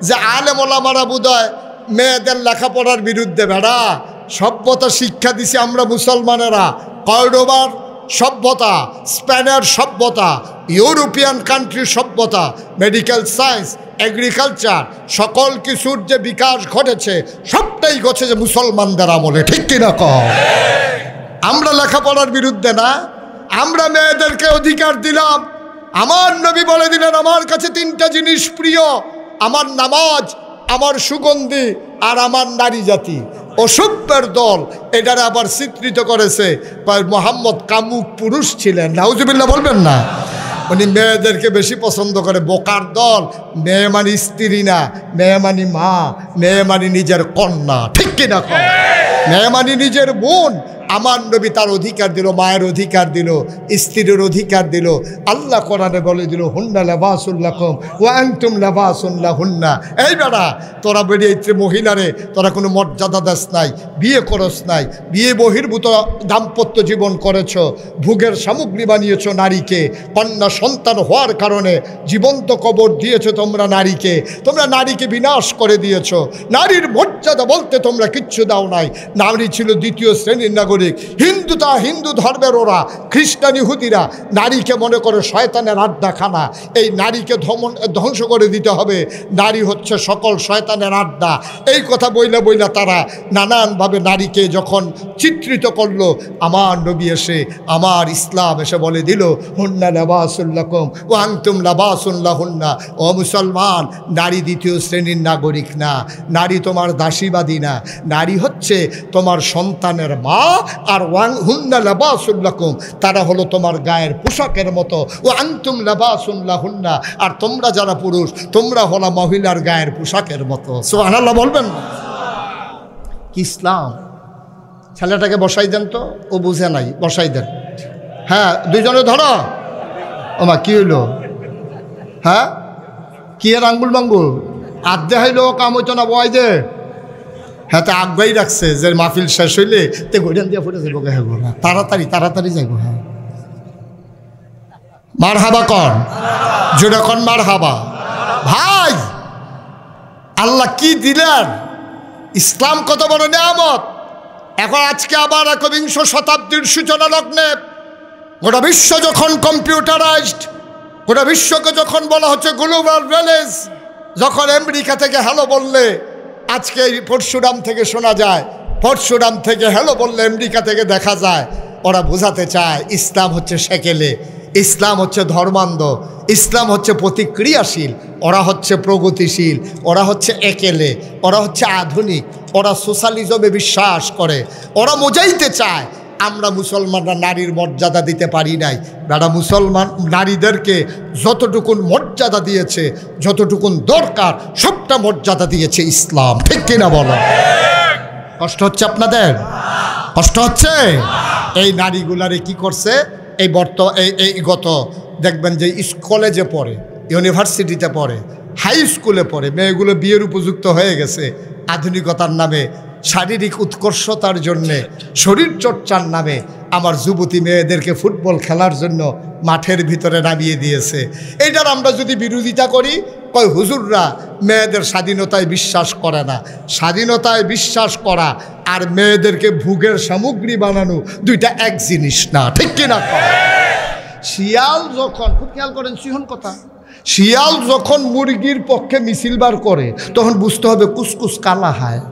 যে আলেম ওলামারা বোধহয় মেয়েদের লেখাপড়ার বিরুদ্ধে। বেড়া, সভ্যতা শিক্ষা দিছি আমরা মুসলমানেরা। কর্ডোবার সভ্যতা, স্পেনের সভ্যতা, ইউরোপিয়ান কান্ট্রির সভ্যতা, মেডিকেল সায়েন্স, এগ্রিকালচার, সকল কিছুর যে বিকাশ ঘটেছে, সবটাই ঘটেছে মুসলমানদের আমলে। ঠিক কিনা কম? আমরা লেখাপড়ার বিরুদ্ধে না, আমরা মেয়েদেরকে অধিকার দিলাম। আমার নবী বলে দিলেন, আমার কাছে 3টা জিনিস প্রিয়: আমার নামাজ, আমার সুগন্ধি, আর আমার নারী জাতি। অসভ্যের দল এটারে আবার চিত্রিত করেছে, মোহাম্মদ কামুক পুরুষ ছিলেন। নাউজুবিল্লাহ বলবেন না? উনি মেয়েদেরকে বেশি পছন্দ করে। বোকার দল। মেয়ে মানে স্ত্রী না, মেয়ে মানে মা, মেয়ে মানে নিজের কন্যা। ঠিক কিনা কম? মেয়ে মানে নিজের বোন। আমার নবী তার অধিকার দিল, মায়ের অধিকার দিল, স্ত্রীর অধিকার দিল। আল্লাহ কোরআনে বলে দিল, হুন্না লিবাসুল লাকুম ওয়া আনতুম লিবাসুন লাহুন্না। এই বেটা, তোরা বেরিয়ে মহিলারে তোরা কোনো মর্যাদা দাস নাই, বিয়ে করস নাই, বিয়ে বহির্ভূত দাম্পত্য জীবন করেছ, ভোগের সামগ্রী বানিয়েছ নারীকে, কন্যা সন্তান হওয়ার কারণে জীবন্ত কবর দিয়েছ তোমরা নারীকে, তোমরা নারীকে বিনাশ করে দিয়েছ। নারীর মর্যাদা বলতে তোমরা কিচ্ছু দাও নাই। নারী ছিল 2য় শ্রেণীর নাগরিক। হিন্দু ধর্মের ওরা, খ্রিস্টান ইহুদিরা নারীকে মনে করে শয়তানের আড্ডাখানা। এই নারীকে ধ্বংস করে দিতে হবে। নারী হচ্ছে সকল শয়তানের আড্ডা। এই কথা বইলা তারা নানানভাবে নারীকে যখন চিত্রিত করলো, আমার নবী এসে, আমার ইসলাম এসে বলে দিল, হুন্না লিবাসুল লাকুম ওয়া আনতুম লিবাসুন লাহুন্না। ও মুসলমান, নারী 2য় শ্রেণীর নাগরিক না, নারী তোমার দাসীবাদী না, নারী হচ্ছে তোমার সন্তানের মা। আর হুন্না লিবাসুল লাকুম, তারা হলো তোমার গায়ের পোশাকের মতো। ও আনতুম লিবাসুন লাহুন্না, আর তোমরা যারা পুরুষ, তোমরা হলো মহিলার গায়ের পোশাকের মতো। সুবহানাল্লাহ বলবেন? কি ইসলাম! ছেলেটাকে বসাই দেন তো, ও বুঝে নাই, বসাই দেন। হ্যাঁ, 2জনে ধরো। ওমা কি হইল? হ্যাঁ, কি আর আঙ্গুল মাঙ্গুল আধে হইল, কাম হইতো না, বয় দে। হ্যাঁ, তো আগ্রহী রাখছে যে মাহফিল শেষ হইলে তে গোডান দিয়া ফুটে যাবো, তাড়াতাড়ি যাইব। হ্যাঁ, মার হাবা কন, জোরে কন মার হাবা। ভাই, আল্লাহ কি দিলেন! ইসলাম কত বড় নিয়ামত! এখন আজকে আবার 21 শতাব্দীর সূচনা লগ্নে গোটা বিশ্ব যখন কম্পিউটারাইজড, গোটা বিশ্বকে যখন বলা হচ্ছে গ্লোবাল ভিলেজ, যখন আমেরিকা থেকে হ্যালো বললে আজকে পরশুরাম থেকে শোনা যায়, পরশুরাম থেকে হ্যালো বললে আমেরিকা থেকে দেখা যায়, ওরা বোঝাতে চায় ইসলাম হচ্ছে সেকেলে, ইসলাম হচ্ছে ধর্মান্ধ, ইসলাম হচ্ছে প্রতিক্রিয়াশীল, ওরা হচ্ছে প্রগতিশীল, ওরা হচ্ছে একেলে, ওরা হচ্ছে আধুনিক, ওরা সোশ্যালিজমে বিশ্বাস করে, ওরা মোজাইতে চায়। আমরা মুসলমানরা নারীর মর্যাদা দিতে পারি নাই। বেড়া মুসলমান নারীদেরকে যতটুকুন মর্যাদা দিয়েছে, যতটুকুন দরকার সবটা মর্যাদা দিয়েছে ইসলাম। ঠিক কিনা বলো? কষ্ট হচ্ছে আপনাদের? কষ্ট হচ্ছে? এই নারীগুলারে কি করছে? এই গত দেখবেন যে কলেজে পড়ে, ইউনিভার্সিটিতে পড়ে, হাই স্কুলে পড়ে, মেয়েগুলো বিয়ের উপযুক্ত হয়ে গেছে। আধুনিকতার নামে, শারীরিক উৎকর্ষতার জন্যে, শরীর চর্চার নামে আমার যুবতী মেয়েদেরকে ফুটবল খেলার জন্য মাঠের ভিতরে নামিয়ে দিয়েছে। এইটার আমরা যদি বিরোধিতা করি, কয় হুজুররা মেয়েদের স্বাধীনতায় বিশ্বাস করে না। স্বাধীনতায় বিশ্বাস করা আর মেয়েদেরকে ভোগের সামগ্রী বানানো দুইটা এক জিনিস না। ঠিক কিনা? শিয়াল যখন, খুব খেয়াল করেন সিহন কথা, শিয়াল যখন মুরগির পক্ষে মিছিল বার করে তখন বুঝতে হবে কুসকুস কালা হায়।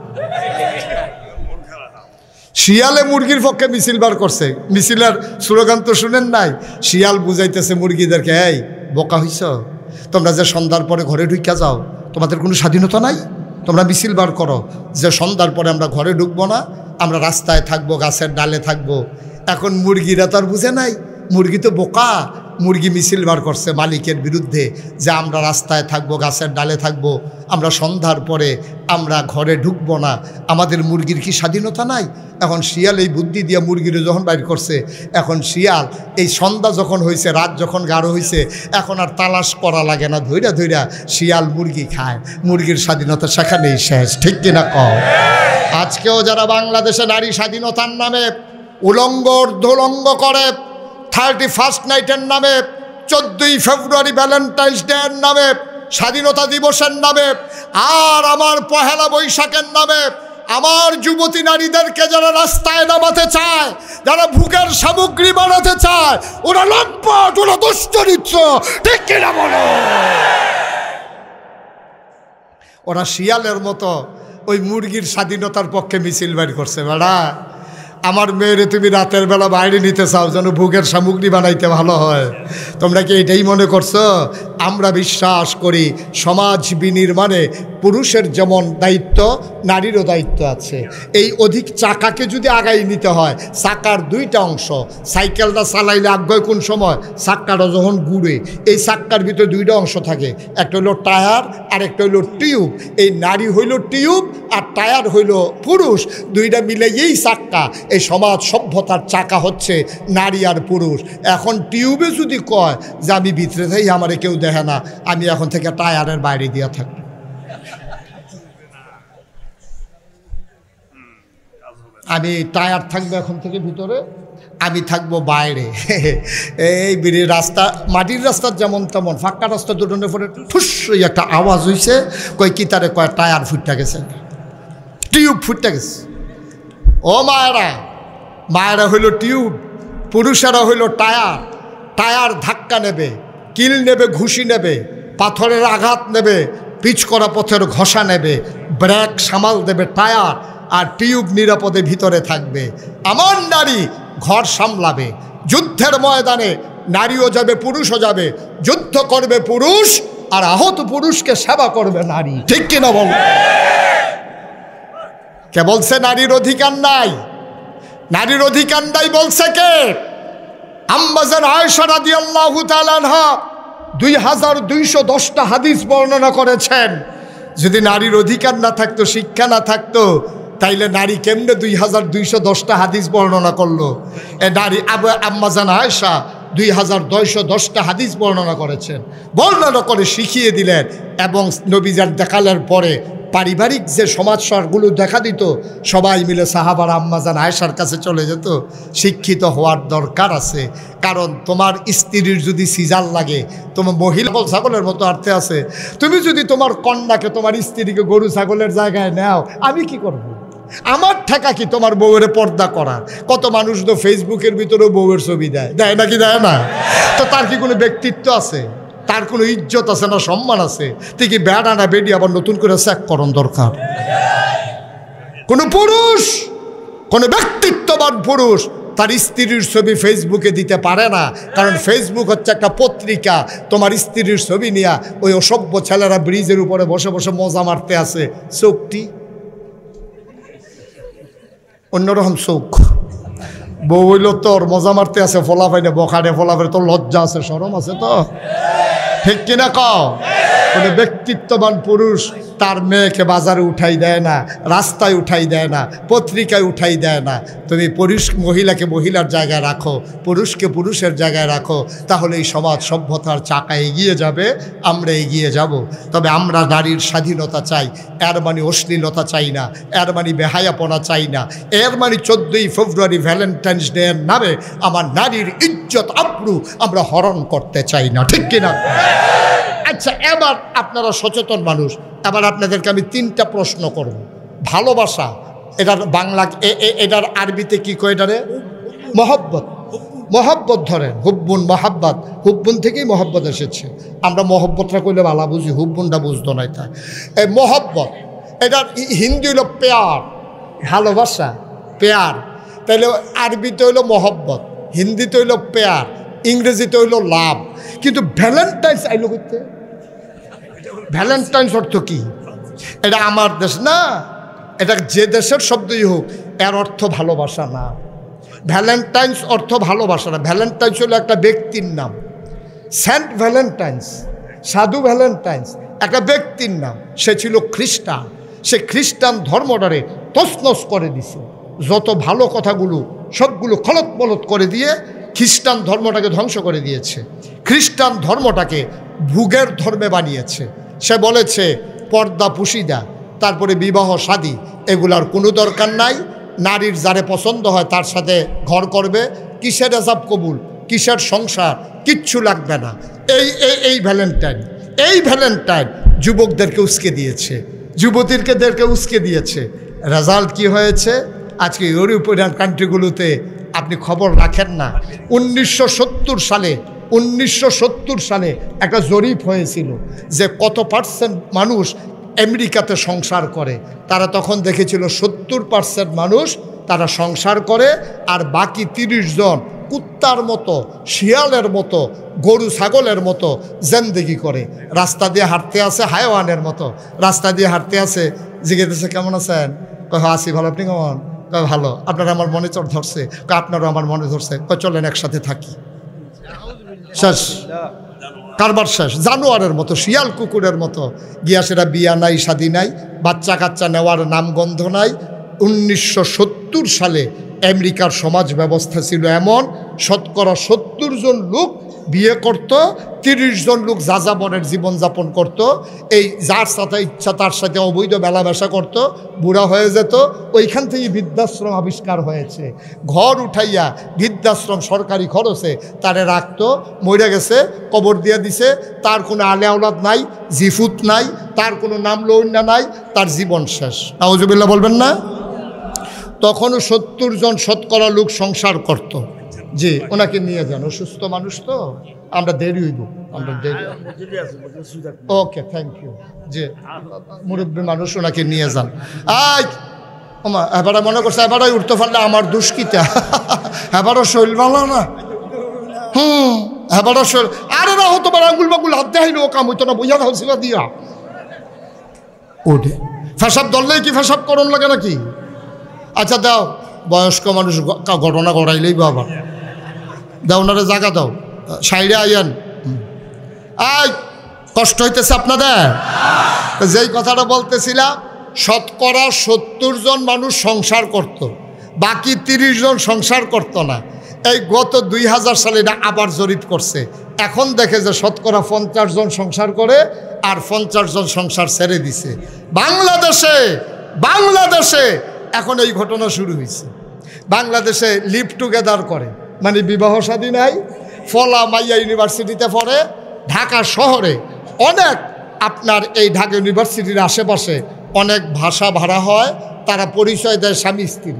শিয়ালে মুরগির পক্ষে মিছিল বার করছে, মিছিলের স্লোগান তো শুনেন নাই? শিয়াল বুঝাইতেছে মুরগিদেরকে, এই বোকা হইছ, তোমরা যে সন্ধ্যার পরে ঘরে ঢুকিয়া যাও, তোমাদের কোনো স্বাধীনতা নাই? তোমরা মিছিল বার করো যে সন্ধ্যার পরে আমরা ঘরে ঢুকবো না, আমরা রাস্তায় থাকবো, গাছের ডালে থাকবো। এখন মুরগিরা তো আর বুঝে নাই, মুরগি তো বোকা। মুরগি মিছিল বার করছে মালিকের বিরুদ্ধে যে আমরা রাস্তায় থাকবো, গাছের ডালে থাকবো, আমরা সন্ধ্যার পরে আমরা ঘরে ঢুকবো না। আমাদের মুরগির কি স্বাধীনতা নাই? এখন শিয়াল এই বুদ্ধি দিয়ে মুরগিরে যখন বাইর করছে, এখন শিয়াল এই সন্ধ্যা যখন হয়েছে, রাত যখন গাঢ় হয়েছে, এখন আর তালাশ করা লাগে না, ধৈরা ধৈরা শিয়াল মুরগি খায়। মুরগির স্বাধীনতা সেখানেই শেষ। ঠিক কিনা কও? আজকেও যারা বাংলাদেশে নারী স্বাধীনতার নামে উলঙ্গ অর্ধলঙ্গ করে, 31st নাইটের নামে, 14ই ফেব্রুয়ারি ভ্যালেন্টাইন্স ডে এর নামে, স্বাধীনতা দিবসের নামে, আর আমার পহেলা বৈশাখের নামে আমার যুবতী নারীদেরকে যারা রাস্তায় নামাতে চায়, যারা ভোগের সামগ্রী বানাতে চায়, ওরা লম্পট, ওরা দুশ্চরিত্র। ঠিক কিনা বলো? ওরা শিয়ালের মতো ওই মুরগির স্বাধীনতার পক্ষে মিছিল বের করছে। বেড়া, আমার মেয়েরে তুমি রাতের বেলা বাইরে নিতে চাও যেন ভোগের সামগ্রী বানাইতে ভালো হয়। তোমরা কি এটাই মনে করছো? আমরা বিশ্বাস করি সমাজ বিনির্মাণে পুরুষের যেমন দায়িত্ব, নারীরও দায়িত্ব আছে। এই অধিক চাকাকে যদি আগাই নিতে হয়, চাকার দুইটা অংশ। সাইকেলটা চালাইলে আগ্রয় কোন সময়? চাক্কাটা যখন ঘুরে, এই চাক্কার ভিতরে দুইটা অংশ থাকে, একটা হইল টায়ার আর একটা হইল টিউব। এই নারী হইল টিউব আর টায়ার হইল পুরুষ, দুইটা মিলে এই চাক্কা। এই সমাজ সভ্যতার চাকা হচ্ছে নারী আর পুরুষ। এখন টিউবে যদি কয় যে আমি ভিতরে থাকি, আমারে কেউ দেখে না, আমি এখন থেকে টায়ারের বাইরে দিয়া থাকবো, আমি টায়ার থাকবো এখন থেকে ভিতরে, আমি থাকবো বাইরে। এই বিড়ি রাস্তা, মাটির রাস্তার যেমন তেমন, ফাঁকা রাস্তা দুটোনের পরে ঠুস একটা আওয়াজ হয়েছে, কই কি তারে কয় টায়ার ফুটটা গেছে, টিউব ফুটটা গেছে। ও মায়েরা, মায়েরা হইল টিউব, পুরুষেরা হইল টায়ার। টায়ার ধাক্কা নেবে, কিল নেবে, ঘুষি নেবে, পাথরের আঘাত নেবে, পিচ করা পথের ঘষা নেবে, ব্রেক সামাল দেবে টায়ার, আর টিউব নিরাপদে ভিতরে থাকবে। আমার নারী ঘর সামলাবে। যুদ্ধের ময়দানে নারীও যাবে, পুরুষও যাবে, যুদ্ধ করবে পুরুষ, আর আহত পুরুষকে সেবা করবে নারী। ঠিক কিনা বল? কে বলছে নারীর অধিকার নাই? নারীর অধিকার নাই বলছে কে? আম্মা জান আয়েশা রাদিয়াল্লাহু তাআলা আনহা 2210টা হাদিস বর্ণনা করেছেন। যদি নারীর অধিকার না থাকতো, শিক্ষা না থাকতো, তাইলে নারী কেমনে 2210টা হাদিস বর্ণনা করলো? এ নারী আম্মা জান আয়েশা 2210টা হাদিস বর্ণনা করেছেন, বর্ণনা করে শিখিয়ে দিলেন। এবং নবীজান দেখালের পরে পারিবারিক যে সমস্যাগুলো দেখা দিত, সবাই মিলে সাহাবারা আম্মাজান আয়েশার কাছে চলে যেত। শিক্ষিত হওয়ার দরকার আছে, কারণ তোমার স্ত্রীর যদি সিজার লাগে, তোমার মহিলা ছাগলের মতো আর্থে আছে, তুমি যদি তোমার কন্যাকে, তোমার স্ত্রীকে গরু ছাগলের জায়গায় নাও, আমি কি করব? আমার ঠেকা কি তোমার বউয়ের পর্দা করার? কত মানুষ তো ফেসবুকের ভিতরেও বউয়ের ছবি দেয়, দেয় নাকি দেয় না? তো তার কি কোনো ব্যক্তিত্ব আছে? তার কোনো ইজ্জত আছে না, সম্মান আছে? তুই কি বেড়া না বেডি আবার নতুন করে চেক করন দরকার? কোন পুরুষ, কোন ব্যক্তিত্ববান পুরুষ তার স্ত্রীর ছবি ফেসবুকে দিতে পারে না, কারণ ফেসবুক হচ্ছে একটা পত্রিকা। তোমার স্ত্রীর ছবি নিয়ে ওই অসভ্য ছেলেরা ব্রিজের উপরে বসে বসে মজা মারতে আছে। চোখটি অন্যরকম চোখ। বউ হইল তোর মজা মারতে আছে, ফোলা পাইনে বখারে ফোলা পাই, তোর লজ্জা আছে, শরম আছে তো? ঠিক কিনা কও? মানে ব্যক্তিত্ববান পুরুষ তার মেয়েকে বাজারে উঠাই দেয় না, রাস্তায় উঠাই দেয় না, পত্রিকায় উঠাই দেয় না। তুমি মহিলাকে মহিলার জায়গায় রাখো, পুরুষকে পুরুষের জায়গায় রাখো, তাহলে এই সমাজ সভ্যতার চাকা এগিয়ে যাবে, আমরা এগিয়ে যাব। তবে আমরা নারীর স্বাধীনতা চাই, এর মানে অশ্লীলতা চাই না, এর মানে বেহায়াপনা চাই না, এর মানে 14ই ফেব্রুয়ারি ভ্যালেন্টাইন্স ডে এর নামে আমার নারীর ইজ্জত আবরু আমরা হরণ করতে চাই না। ঠিক কিনা? আচ্ছা, এবার আপনারা সচেতন মানুষ, এবার আপনাদেরকে আমি 3টা প্রশ্ন করব। ভালোবাসা এটার বাংলা এটার আরবিতে কি কয়? এটারে মহব্বত। মহব্বত ধরেন, হুব্বুন মহাব্বত, হুব্বুন থেকেই মহব্বত এসেছে। আমরা মহব্বতটা করলে ভালো বুঝি, হুব্বুনটা বুঝতো না। এটা এই মহব্বত, এটার হিন্দি হইল পেয়ার, ভালোবাসা, পেয়ার। তাহলে আরবিতে হইল মহব্বত, হিন্দিতে হইল পেয়ার, ইংরেজিতে হইল লাভ। কিন্তু ভ্যালেন্টাইন্স আইলো করতে, ভ্যালেন্টাইন্স অর্থ কি? এটা আমার দেশ না, এটা যে দেশের শব্দই হোক, এর অর্থ ভালোবাসা না। ভ্যালেন্টাইন্স অর্থ ভালোবাসা না। ভ্যালেন্টাইন্স হলো একটা ব্যক্তির নাম। সেন্ট ভ্যালেন্টাইন্স, সাধু ভ্যালেন্টাইন্স একটা ব্যক্তির নাম। সে ছিল খ্রিস্টান। সে খ্রিস্টান ধর্মটারে তছনছ করে দিছে। যত ভালো কথাগুলো সবগুলো খলত মলত করে দিয়ে খ্রিস্টান ধর্মটাকে ধ্বংস করে দিয়েছে। খ্রিস্টান ধর্মটাকে ভোগের ধর্মে বানিয়েছে। সে বলেছে পর্দা পুশিদা, তারপরে বিবাহ শাদী, এগুলার কোনো দরকার নাই। নারীর যারে পছন্দ হয় তার সাথে ঘর করবে, কিসের এজাব কবুল, কিসের সংসার, কিচ্ছু লাগবে না। এই ভ্যালেন্টাইন যুবকদেরকে উস্কে দিয়েছে, যুবতীদেরকে উস্কে দিয়েছে। রেজাল্ট কি হয়েছে? আজকে ইউরোপিয়ান কান্ট্রিগুলোতে আপনি খবর রাখেন না, 1970 সালে একটা জরিপ হয়েছিল যে কত % মানুষ আমেরিকাতে সংসার করে। তারা তখন দেখেছিল 70% মানুষ তারা সংসার করে, আর বাকি 30 জন কুত্তার মতো, শিয়ালের মতো, গরু ছাগলের মতো জিন্দেগি করে। রাস্তা দিয়ে হাঁটতে আছে হায়ওয়ানের মতো, রাস্তা দিয়ে হাঁটতে আছে, জিজ্ঞেস কেমন আছেন? কয় আছি ভালো, আপনি কেমন? কয় ভালো। আপনারা আমার মনে চড় ধরছে? কয় আপনারও আমার মনে ধরছে। কয় চলেন একসাথে থাকি। শেষ, কারবার শেষ। জানোয়ারের মতো, শিয়াল কুকুরের মতো গিয়া সেটা বিয়া নাই, শাদী নাই, বাচ্চা কাচ্চা নেওয়ার নামগন্ধ নাই। 1970 সালে আমেরিকার সমাজ ব্যবস্থা ছিল এমন, 70 জন লোক বিয়ে করত, 30 জন লোক যাযাবনের জীবনযাপন করত। এই যার সাথে ইচ্ছা তার সাথে অবৈধ মেলামেশা করত, বুড়া হয়ে যেত। ওইখান থেকে বৃদ্ধাশ্রম আবিষ্কার হয়েছে। ঘর উঠাইয়া বৃদ্ধাশ্রম সরকারি খরচে তারে রাখতো। মরে গেছে, কবর দিয়ে দিছে, তার কোনো আলে আওলাদ নাই, জিফুত নাই, তার কোনো নাম লৌন্যা নাই, তার জীবন শেষ। নাউজুবিল্লাহ বলবেন না? তখনও 70 জন শতকরা লোক সংসার করত। জি, ওনাকে নিয়ে যান, অসুস্থ মানুষ তো, আমরা দেরি হইব, আমরা দেরি। ওকে, থ্যাংক ইউ। জি, মুরব্বী মানুষ, ওনাকে নিয়ে যান। ওমা এবারে মনে করছে এবারে উঠতে পারলে আমার দুষ্কিতা, এবারও শৈল ভালো না। এবারও শৈল, আরে না হতো পারে আঙ্গুল বাঙ্গুল হাত দেখাইলো, ও কাম হইতো না, বইয়া হচ্ছিল দিয়া ওঠে। ফেসাব ধরলেই কি ফেসাব করণ লাগে নাকি? আচ্ছা দাও, বয়স্ক মানুষ ঘটনা ঘটাইলেই বাবা দাও, ওনারে জায়গা দাও, সাইডে আইয়ান। কষ্ট হইতেছে আপনাদের? যেই কথাটা বলতেছিলাম, শতকরা 70 জন মানুষ সংসার করত, বাকি 30 জন সংসার করত না। এই গত 2000 সালে এটা আবার জরিপ করছে। এখন দেখে যে শতকরা 50 জন সংসার করে, আর 50 জন সংসার ছেড়ে দিছে। বাংলাদেশে এখন এই ঘটনা শুরু হয়েছে। বাংলাদেশে লিভ টুগেদার করে, মানে বিবাহ শাদী নাই। ফলা মাইয়া ইউনিভার্সিটিতে পড়ে, ঢাকা শহরে অনেক, আপনার এই ঢাকা ইউনিভার্সিটির আশেপাশে অনেক ভাষা ভাড়া হয়, তারা পরিচয় দেয় স্বামী স্ত্রী,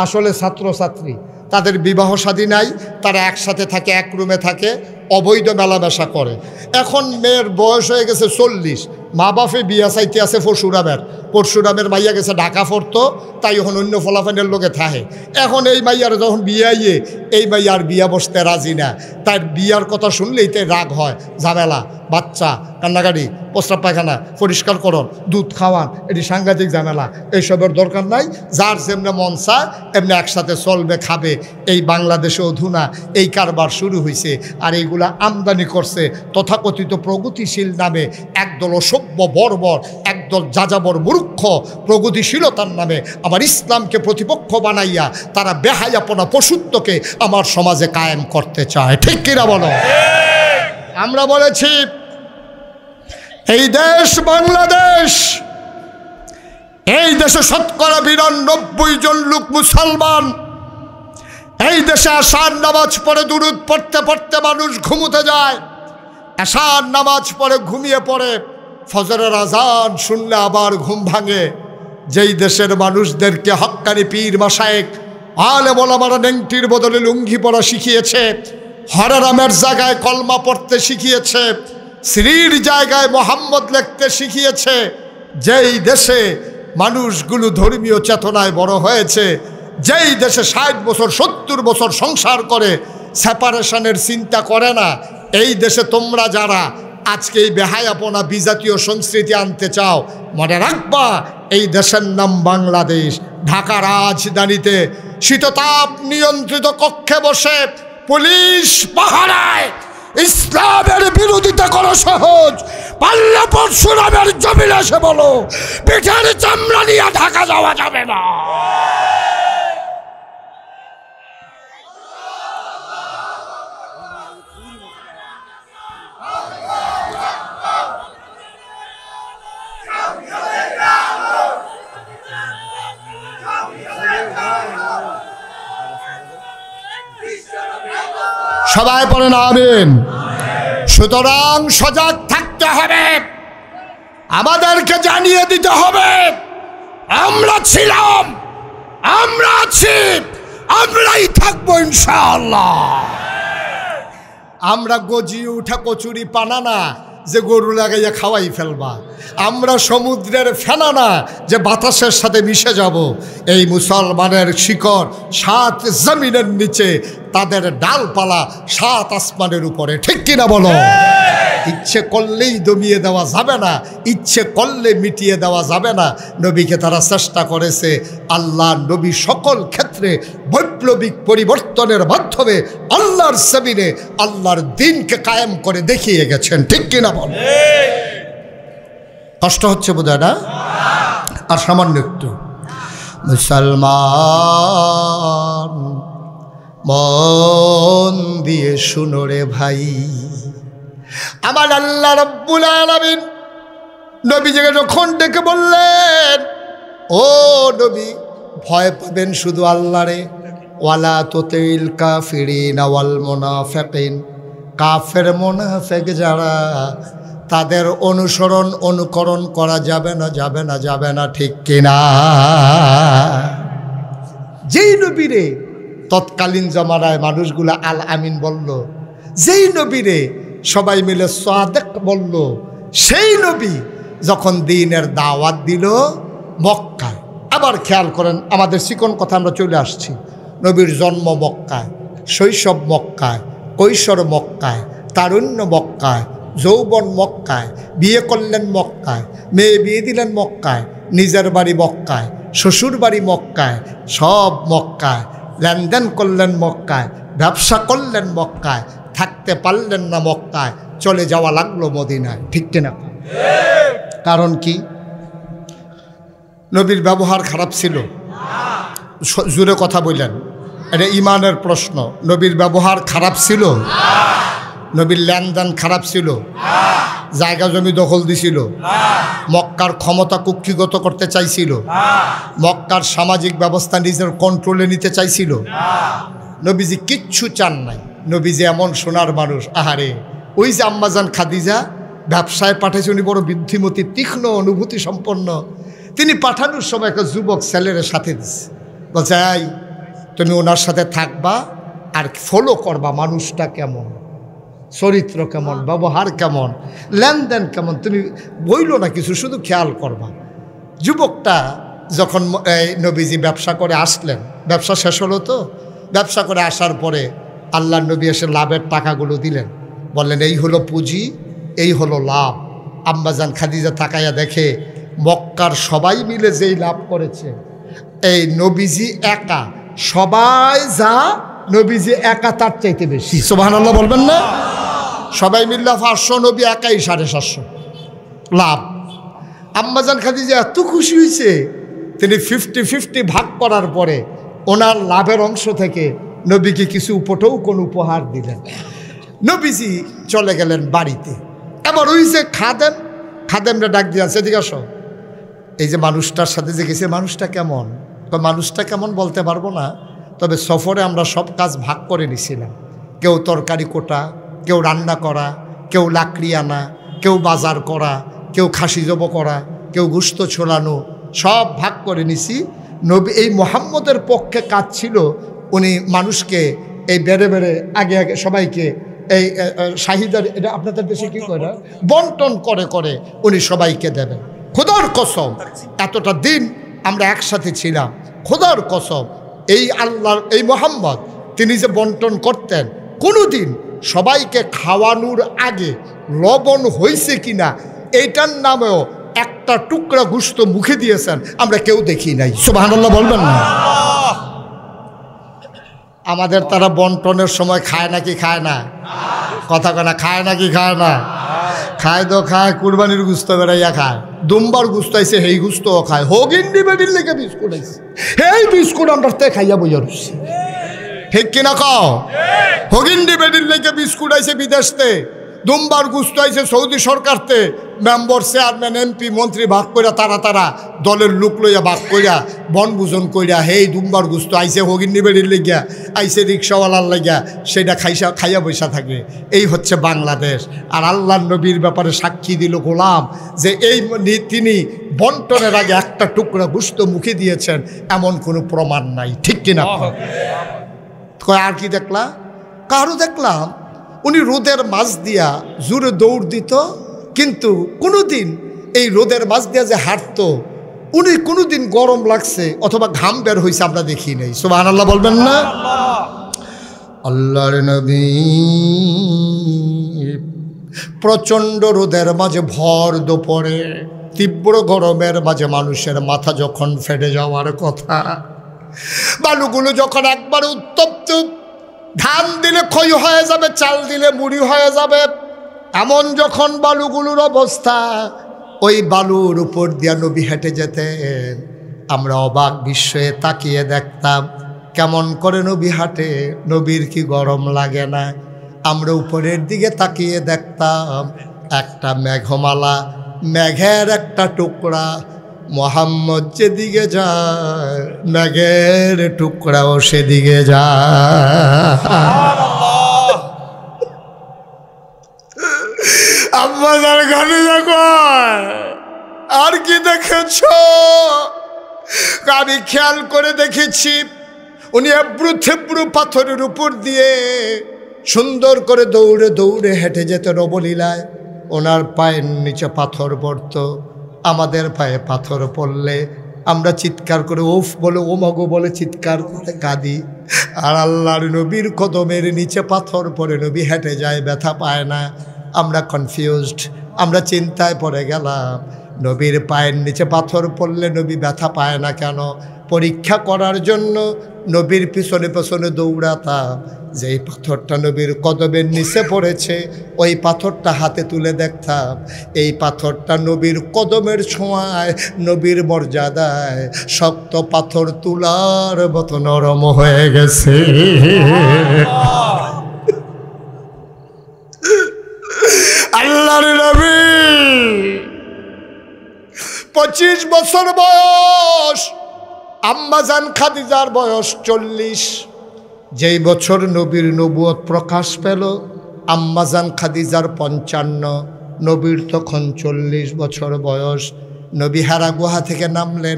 আসলে ছাত্রছাত্রী। তাদের বিবাহ শাদী নাই, তারা একসাথে থাকে, এক রুমে থাকে, অবৈধ মেলামেশা করে। এখন মেয়ের বয়স হয়ে গেছে 40, মা বাপে বিয়া চাইতে আছে ফসুরাবের, পরশুরামের মাইয়া গেছে ঢাকা পড়তো, তাই এখন অন্য ফলাফানের লোকে থাহে। এখন এই মাইয়ার যখন বিয়ে আইয়ে এই মাইয়ার বিয়া বসতে রাজি না, তার বিয়ার কথা শুনলেই তাই রাগ হয়, ঝামেলা, বাচ্চা, কান্নাকাটি, প্রস্রাব পায়খানা পরিষ্কার করন, দুধ খাওয়ান, এটি সাংঘাতিক ঝামেলা। এইসবের দরকার নাই, যার যেমনি মন চায় এমনি একসাথে চলবে, খাবে। এই বাংলাদেশে অধুনা এই কারবার শুরু হয়েছে, আর এইগুলা আমদানি করছে তথাকথিত প্রগতিশীল নামে একদল অসভ্য বর্বর, একদল যাযাবর মূর্খ প্রগতিশীলতার নামে আমার ইসলামকে প্রতিপক্ষ বানাইয়া তারা বেহায়াপনা পশুত্বকে আমার সমাজে কায়েম করতে চায়। ঠিক কিনা বলো? আমরা বলেছি এই দেশ বাংলাদেশ, এই দেশে শতকরা ৯২ জন লোক মুসলমান। এই দেশে আশার নামাজ পড়ে দুরূদ পড়তে পড়তে মানুষ ঘুমোতে যায়, আশার নামাজ পড়ে ঘুমিয়ে পড়ে, ফজরের আজান শুনলে আবার ঘুম ভাঙে। যেই দেশের মানুষদেরকে হক্কানি পীর মাশায়েখ আলেম ওলামারা নেংটির বদলে লুঙ্গি পরা শিখিয়েছে, হরারামের জায়গায় কলমা পড়তে শিখিয়েছে, শ্রীর জায়গায় মোহাম্মদ লিখতে শিখিয়েছে, যেই দেশে মানুষগুলো ধর্মীয় চেতনায় বড় হয়েছে, যেই দেশে ৬০ বছর ৭০ বছর সংসার করে সেপারেশনের চিন্তা করে না, এই দেশে তোমরা যারা আজকে এই বেহায়াপনা বিজাতীয় সংস্কৃতি আনতে চাও, মনে রাখবা এই দেশের নাম বাংলাদেশ। ঢাকা রাজধানীতে শীততাপ নিয়ন্ত্রিত কক্ষে বসে পুলিশ পাহারায় ইসলামের বিরোধিতা করা সহজ, পাল্লা পরশুরামের জমিনে এসে বলো পিঠের চামড়া নিয়ে ঢাকা যাওয়া যাবে না। সবাই বলেন আমিন। সুতরাং সজাগ থাকতে হবে, আমাদেরকে জানিয়ে দিতে হবে আমরা ছিলাম, আমরা আছি, আমরাই থাকবো ইনশাআল্লাহ। আমরা গজিয়ে উঠা কচুরি পানা না যে গরু লাগাইয়া খাওয়াই ফেলবা, আমরা সমুদ্রের ফেনা না যে বাতাসের সাথে মিশে যাব। এই মুসলমানের শিকড় ৭ জমিনের নিচে, তাদের ডালপালা ৭ আসমানের উপরে। ঠিক কিনা বলো? ইচ্ছে করলেই দমিয়ে দেওয়া যাবে না, ইচ্ছে করলে মিটিয়ে দেওয়া যাবে না। নবীকে তারা চেষ্টা করেছে, আল্লাহ নবী সকল ক্ষেত্রে বৈপ্লবিক পরিবর্তনের মাধ্যমে আল্লাহর জমিনে আল্লাহর দ্বীনকে কায়েম করে দেখিয়ে গেছেন। ঠিক কিনা বলো? কষ্ট হচ্ছে বোধহয় না? আর সামান্য একটু, মুসলমান মন দিয়ে শুনো রে ভাই, আমার আল্লাহ রাব্বুল আলামিন নবীজিকে যখন ডেকে বললেন, ও নবী ভয় পাবেন শুধু আল্লাহরে, ওয়ালা তুতিল কাফিরিনা ওয়াল মুনাফিকিন, কাফের মুনাফিক যারা তাদের অনুসরণ অনুকরণ করা যাবে না, যাবে না, যাবে না। ঠিক কিনা? যেই নবীরে তৎকালীন জমানায় মানুষগুলা আল আমিন বলল, যেই নবীরে সবাই মিলে সাদেক বলল, সেই নবী যখন দ্বীনের দাওয়াত দিল মক্কায়। আবার খেয়াল করেন, আমাদের চিকন কথা আমরা চলে আসছি। নবীর জন্ম মক্কায়, শৈশব মক্কায়, কৈশোর মক্কায়, তারুণ্য মক্কায়, যৌবন মক্কায়, বিয়ে করলেন মক্কায়, মেয়ে বিয়ে দিলেন মক্কায়, নিজের বাড়ি মক্কায়, শ্বশুর বাড়ি মক্কায়, সব মক্কায়, লেনদেন করলেন মক্কায়, ব্যবসা করলেন মক্কায়, থাকতে পারলেন না মক্কায়, চলে যাওয়া লাগলো মদিনায়। ঠিক কিনা? কারণ কি? নবীর ব্যবহার খারাপ ছিল? জোরে কথা বললেন, এটা ইমানের প্রশ্ন। নবীর ব্যবহার খারাপ ছিল? নবীর লেনদেন খারাপ ছিল? জায়গা জমি দখল দিছিল? মক্কার ক্ষমতা কুক্ষিগত করতে চাইছিল? মক্কার সামাজিক ব্যবস্থা নিজের কন্ট্রোলে নিতে চাইছিল? নবীজি কিচ্ছু চান নাই। নবীজি এমন সোনার মানুষ, আহারে ওই যে আম্মাজান খাদিজা ব্যবসায় পাঠাইছে, উনি বড় বুদ্ধিমতী, তীক্ষ্ণ অনুভূতি সম্পন্ন। তিনি পাঠানোর সময় একটা যুবক ছেলের সাথে দিচ্ছে, বলছে এই তুমি ওনার সাথে থাকবা আর ফলো করবা, মানুষটা কেমন, চরিত্র কেমন, ব্যবহার কেমন, লেনদেন কেমন, তুমি বইলো না কিছু, শুধু খেয়াল করবা। যুবকটা যখন এই নবীজি ব্যবসা করে আসলেন, ব্যবসা শেষ হলো তো, ব্যবসা করে আসার পরে আল্লাহর নবী এসে লাভের টাকাগুলো দিলেন, বললেন এই হলো পুঁজি, এই হলো লাভ। আম্মাজান খাদিজা তাকাইয়া দেখে মক্কার সবাই মিলে যেই লাভ করেছে, এই নবীজি একা, সবাই যা নবীজি একা তার চাইতে বেশি। সুবহানাল্লাহ বলবেন না? সবাই মিললে 500, নবী একাই 750 লাভ। আম্মাজান খাদিজা এত খুশি হয়েছে, তিনি 50-50 ভাগ করার পরে ওনার লাভের অংশ থেকে নবীকে কিছু উপটোকন উপহার দিলেন। নবীজি চলে গেলেন বাড়িতে। এবার ওই যে খাদেমরা ডাক দিয়ে আছে, এদিকে আসো, এই যে মানুষটার সাথে যে গেছে মানুষটা কেমন? তো মানুষটা কেমন বলতে পারবো না, তবে সফরে আমরা সব কাজ ভাগ করে নিছিলাম। কেউ তরকারি কোটা, কেউ রান্না করা, কেউ লাকড়ি আনা, কেউ বাজার করা, কেউ খাসি জব করা, কেউ গুস্ত ছোলানো, সব ভাগ করে নিছি। নবী এই মুহাম্মদের পক্ষে কাজ ছিল, উনি মানুষকে এই বেড়ে বেড়ে আগে আগে সবাইকে এই শাহিদার, এটা আপনাদের দেশে কী করে, বন্টন করে করে উনি সবাইকে দেবেন। খোদার কসম এতটা দিন আমরা একসাথে ছিলাম, খোদার কসম এই আল্লাহর এই মুহাম্মদ তিনি যে বন্টন করতেন, কোনো দিন সবাইকে খাওয়ানোর আগে লবণ হয়েছে কিনা এইটার নামেও একটা টুকরা গোশত মুখে দিয়েছেন আমরা কেউ দেখি নাই। সুবহানাল্লাহ বলবেন না? আমাদের তারা বন্টনের সময় খায় নাকি খায় না? কথা কনা খায় নাকি খায় না? খায় তো খায়, কুরবানির গুস্ত বেড়াইয়া খায়, দুম্বার গুস্ত আইছে সেই গুস্তও খায়, হগিন্ডি বেডির লেগে বিস্কুট আইছে, সেই বিস্কুট আমরা তে খাইয়া বইয়া রুছি। ঠিক কিনা কও? হগিন্ডি বেডির লেগে বিস্কুট আইছে বিদেশতে, দুম্বার গুস্ত আইছে সৌদি সরকারতে, মেম্বার চেয়ারম্যান এমপি মন্ত্রী ভাগ কইরা তারা দলের লোক লইয়া ভাগ কইরা বনভোজন কইরা হেই দুম্বার গুস্ত আইছে হগিন্ডি বেডির লেগিয়া, আইছে রিক্সাওয়ালার লাগিয়া, সেটা খাইয়া বৈশা থাকে। এই হচ্ছে বাংলাদেশ। আর আল্লাহর নবীর ব্যাপারে সাক্ষী দিল গোলাম যে এই তিনি বন্টনের আগে একটা টুকরা গুস্ত মুখে দিয়েছেন, এমন কোনো প্রমাণ নাই। ঠিক কিনা? আর কি দেখলা? কারো দেখলাম উনি রোদের মাঝ দিয়া জোরে দৌড় দিত, কিন্তু কোনোদিন এই রোদের মাঝ দিয়া যে হাঁটতো, উনি কোনোদিন গরম লাগছে অথবা ঘাম বের হয়েছে আমরা দেখি নাই। সুবহানাল্লাহ বলবেন না? আল্লাহর নবী প্রচণ্ড রোদের মাঝে ভর দুপুরে তীব্র গরমের মাঝে মানুষের মাথা যখন ফেটে যাওয়ার কথা, বালুগুলো যখন একবার উত্তপ্ত, ধান দিলে খই হয়ে যাবে, চাল দিলে মুড়ি হয়ে যাবে, এমন যখন বালুগুলোর অবস্থা, ওই বালুর উপর দিয়া নবী হেঁটে যেতেন। আমরা অবাক বিস্ময়ে তাকিয়ে দেখতাম কেমন করে নবী হাঁটে, নবীর কি গরম লাগে না? আমরা উপরের দিকে তাকিয়ে দেখতাম একটা মেঘমালা, মেঘের একটা টুকরা, মুহাম্মদ যেদিকে যায় মেঘের টুকরাও সেদিকে যায়। আম্মাজান খাদিজা কয়, আর কি দেখেছ? আমি খেয়াল করে দেখেছি উনি এবড়ো থেবড়ো পাথরের উপর দিয়ে সুন্দর করে দৌড়ে দৌড়ে হেঁটে যেতেন অবলীলায়। ওনার পায়ের নিচে পাথর পড়ত, আমাদের পায়ে পাথর পড়লে আমরা চিৎকার করে ওফ বলে ও মাগো বলে চিৎকার করে কাঁদি। আর আল্লাহর নবীর কদমের নিচে পাথর পড়ে নবী হেঁটে যায়, ব্যথা পায় না। আমরা কনফিউজড, আমরা চিন্তায় পড়ে গেলাম, নবীর পায়ের নিচে পাথর পড়লে নবী ব্যথা পায় না কেন? পরীক্ষা করার জন্য নবীর পিছনে পিছনে দৌড়াতাম। যেই পাথরটা নবীর কদমের নিচে পড়েছে ওই পাথরটা হাতে তুলে দেখতাম, এই পাথরটা নবীর কদমের ছোঁয়ায়, নবীর মর্যাদায় শক্ত পাথর তুলার মতো নরম হয়ে গেছে। আল্লাহর নবী 25 বছর বয়স, আম্মাজান খাদিজার বয়স 40। যেই বছর নবীর নবুয়ত প্রকাশ পেল আম্মাজান খাদিজার 55, নবীর তখন 40 বছর বয়স। নবী হারা গুহা থেকে নামলেন,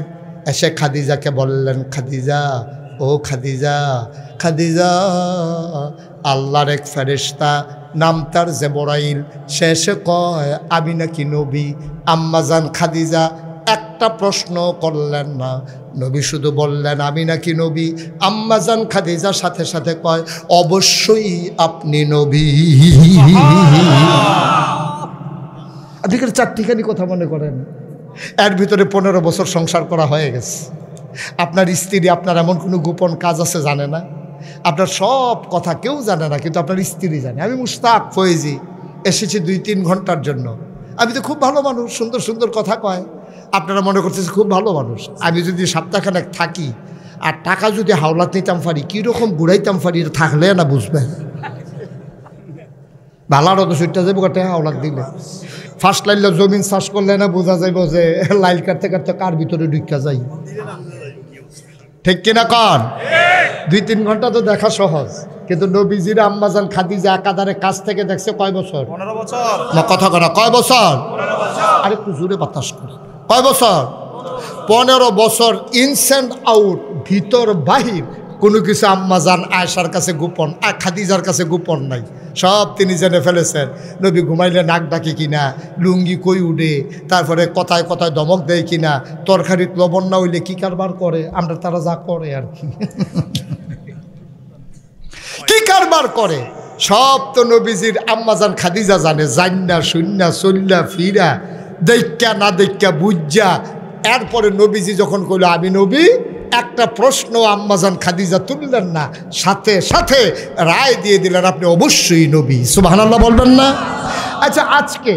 এসে খাদিজাকে বললেন, খাদিজা, ও খাদিজা, খাদিজা, আল্লাহর এক ফেরেশতা নাম তার জিবরাইল, শেষে কয় আমি নাকি নবী। আম্মাজান খাদিজা এক একটা প্রশ্ন করলেন না। নবী শুধু বললেন আমি নাকি নবী? আম্মা জান খাদিজার সাথে সাথে কয় অবশ্যই আপনি নবী। আপনি চারটিখানি কথা মনে করেন, এর ভিতরে 15 বছর সংসার করা হয়ে গেছে। আপনার স্ত্রী আপনার এমন কোনো গোপন কাজ আছে জানে না, আপনার সব কথা কেউ জানে না, কিন্তু আপনার স্ত্রী জানে। আমি মুশতাক ফয়েজি এসেছি 2-3 ঘন্টার জন্য। আমি তো খুব ভালো মানুষ, সুন্দর সুন্দর কথা কয়, আপনারা মনে করতেছে খুব ভালো মানুষ। আমি যদি সপ্তাহখানেক থাকি আর টাকা যদি হাওলাত নিতাম পারি, কীরকম ঘুরাইতাম পারি, থাকলে না বুঝবেন। ভালার অত সুইটটা যাবো কাটে হাওলাত দিলে, ফার্স্ট লাইনটা জমিন চাষ করলে না বোঝা যাইব যে লাইল কাটতে কাটতে কার ভিতরে ঢুকা যাই, ঠিক কিনা কন? 2-3 ঘন্টা তো দেখা সহজ, কিন্তু নবীজির আম্মাজান খাদিজা একাধারে কাছ থেকে দেখছে কয় বছর? 15 বছর। না কথা করা, কয় বছর? 15 বছর। আরেকটু জোরে বাতাস করে, কয় বছর? 15 বছর। ইনস অ্যান্ড আউট, ভিতর বাহির কোনো কিছু আম্মাজান আয়েশার কাছে গোপন, খাদিজার কাছে গোপন নাই, সব তিনি জেনে ফেলেছেন। নবী ঘুমাইলে নাক ডাকে কিনা, লুঙ্গি কই উঠে, তারপরে কথায় কথায় ধমক দেয় কিনা, তরকারিত লবণ না হইলে কী কারবার করে, আমরা তারা যা করে আর কি, কি কারবার করে সব তো নবীজির আম্মাজান খাদিজা জানে। জান্না শূন্যা চল্লা ফিরা, দেখা না দেখা বুঝা। এরপরে নবীজি যখন কইল আমি নবী, একটা প্রশ্ন আম্মাজান খাদিজা তুললেন না, সাথে সাথে রায় দিয়ে দিলেন আপনি অবশ্যই নবী। সুবহানাল্লাহ বলবেন না? আচ্ছা, আজকে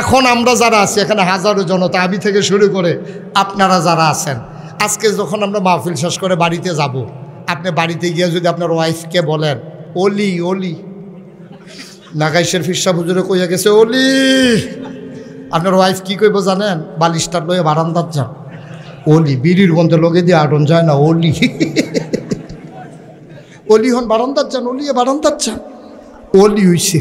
এখন আমরা যারা আছি এখানে, হাজারো জনতা, আমি থেকে শুরু করে আপনারা যারা আছেন, আজকে যখন আমরা মাহফিল শেষ করে বাড়িতে যাব, আপনি বাড়িতে গিয়ে যদি আপনার ওয়াইফকে বলেন অলি অলি, নাগাইশের ফিরসা হুজুরে কইয়া গেছে অলি, আপনার ওয়াইফ কি কইব জানেন? বালিশটার লয়ে বারান্দার যান, অলি বিড়ির মধ্যে লগে দিয়ে আটন যায় না, অলি অলি হন বারান্দার যান, অলিয়ে বারান্দার যান, অলি হইছে।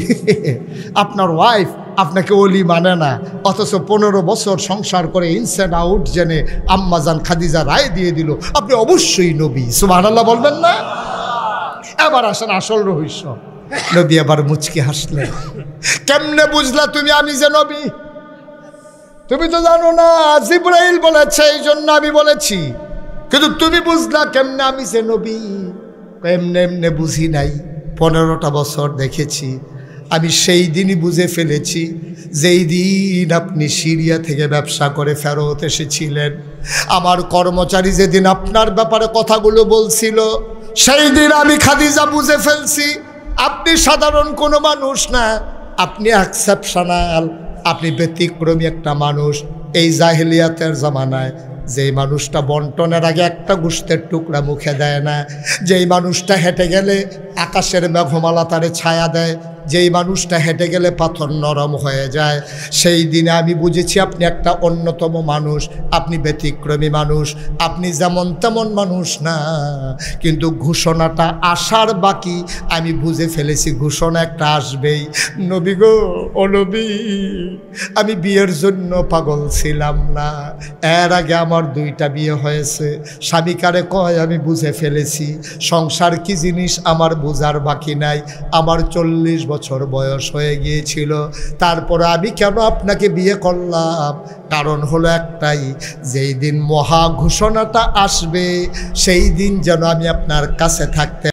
আপনার ওয়াইফ আপনাকে অলি মানে না, অথচ 15 বছর সংসার করে ইনসাইড আউট জেনে আম্মাজান খাদিজা রায় দিয়ে দিল আপনি অবশ্যই নবী। সুবহানাল্লাহ বলবেন না? এবার আসেন আসল রহস্য। নবী আবার মুচকি হাসলেন। কেমনে বুঝলা তুমি আমি যে নবী? তুমি তো জানো না, জিবরাইল বলেছে এই জন্য আমি বলেছি, কিন্তু তুমি বুঝলা কেমনে আমি যে নবী? এমনে এমনে বুঝি নাই, 15টা বছর দেখেছি। আমি সেই দিনই বুঝে ফেলেছি যেই দিন আপনি সিরিয়া থেকে ব্যবসা করে ফেরত এসেছিলেন, আমার কর্মচারী যেদিন আপনার ব্যাপারে কথাগুলো বলছিল, সেই দিন আমি খাদিজা বুঝে ফেলছি আপনি সাধারণ কোনো মানুষ না, আপনি এক্সেপশনাল, আপনি ব্যতিক্রমী একটা মানুষ। এই জাহেলিয়াতের জামানায় যেই মানুষটা বন্টনের আগে একটা গোশতের টুকরা মুখে দেয় না, যেই মানুষটা হেঁটে গেলে আকাশের মেঘমালা তারে ছায়া দেয়, যেই মানুষটা হেঁটে গেলে পাথর নরম হয়ে যায়, সেই দিনে আমি বুঝেছি আপনি একটা অন্যতম মানুষ, আপনি ব্যতিক্রমী মানুষ, আপনি যেমন তেমন মানুষ না। কিন্তু ঘোষণাটা আসার বাকি, আমি বুঝে ফেলেছি ঘোষণা একটা আসবেই। নবী গো, ও নবী, আমি বিয়ের জন্য পাগল ছিলাম না, এর আগে আমার 2টা বিয়ে হয়েছে। স্বামীকারে কয় আমি বুঝে ফেলেছি সংসার কি জিনিস আমার বোঝার বাকি নাই। আমার 40 বছর বয়স হয়ে গিয়েছিল, তারপরে আমি কেন আপনাকে বিয়ে করলাম? কারণ হলো একটাই, যেই দিন মহা ঘোষণাটা আসবে সেই দিন যেন আমি আপনার কাছে থাকতে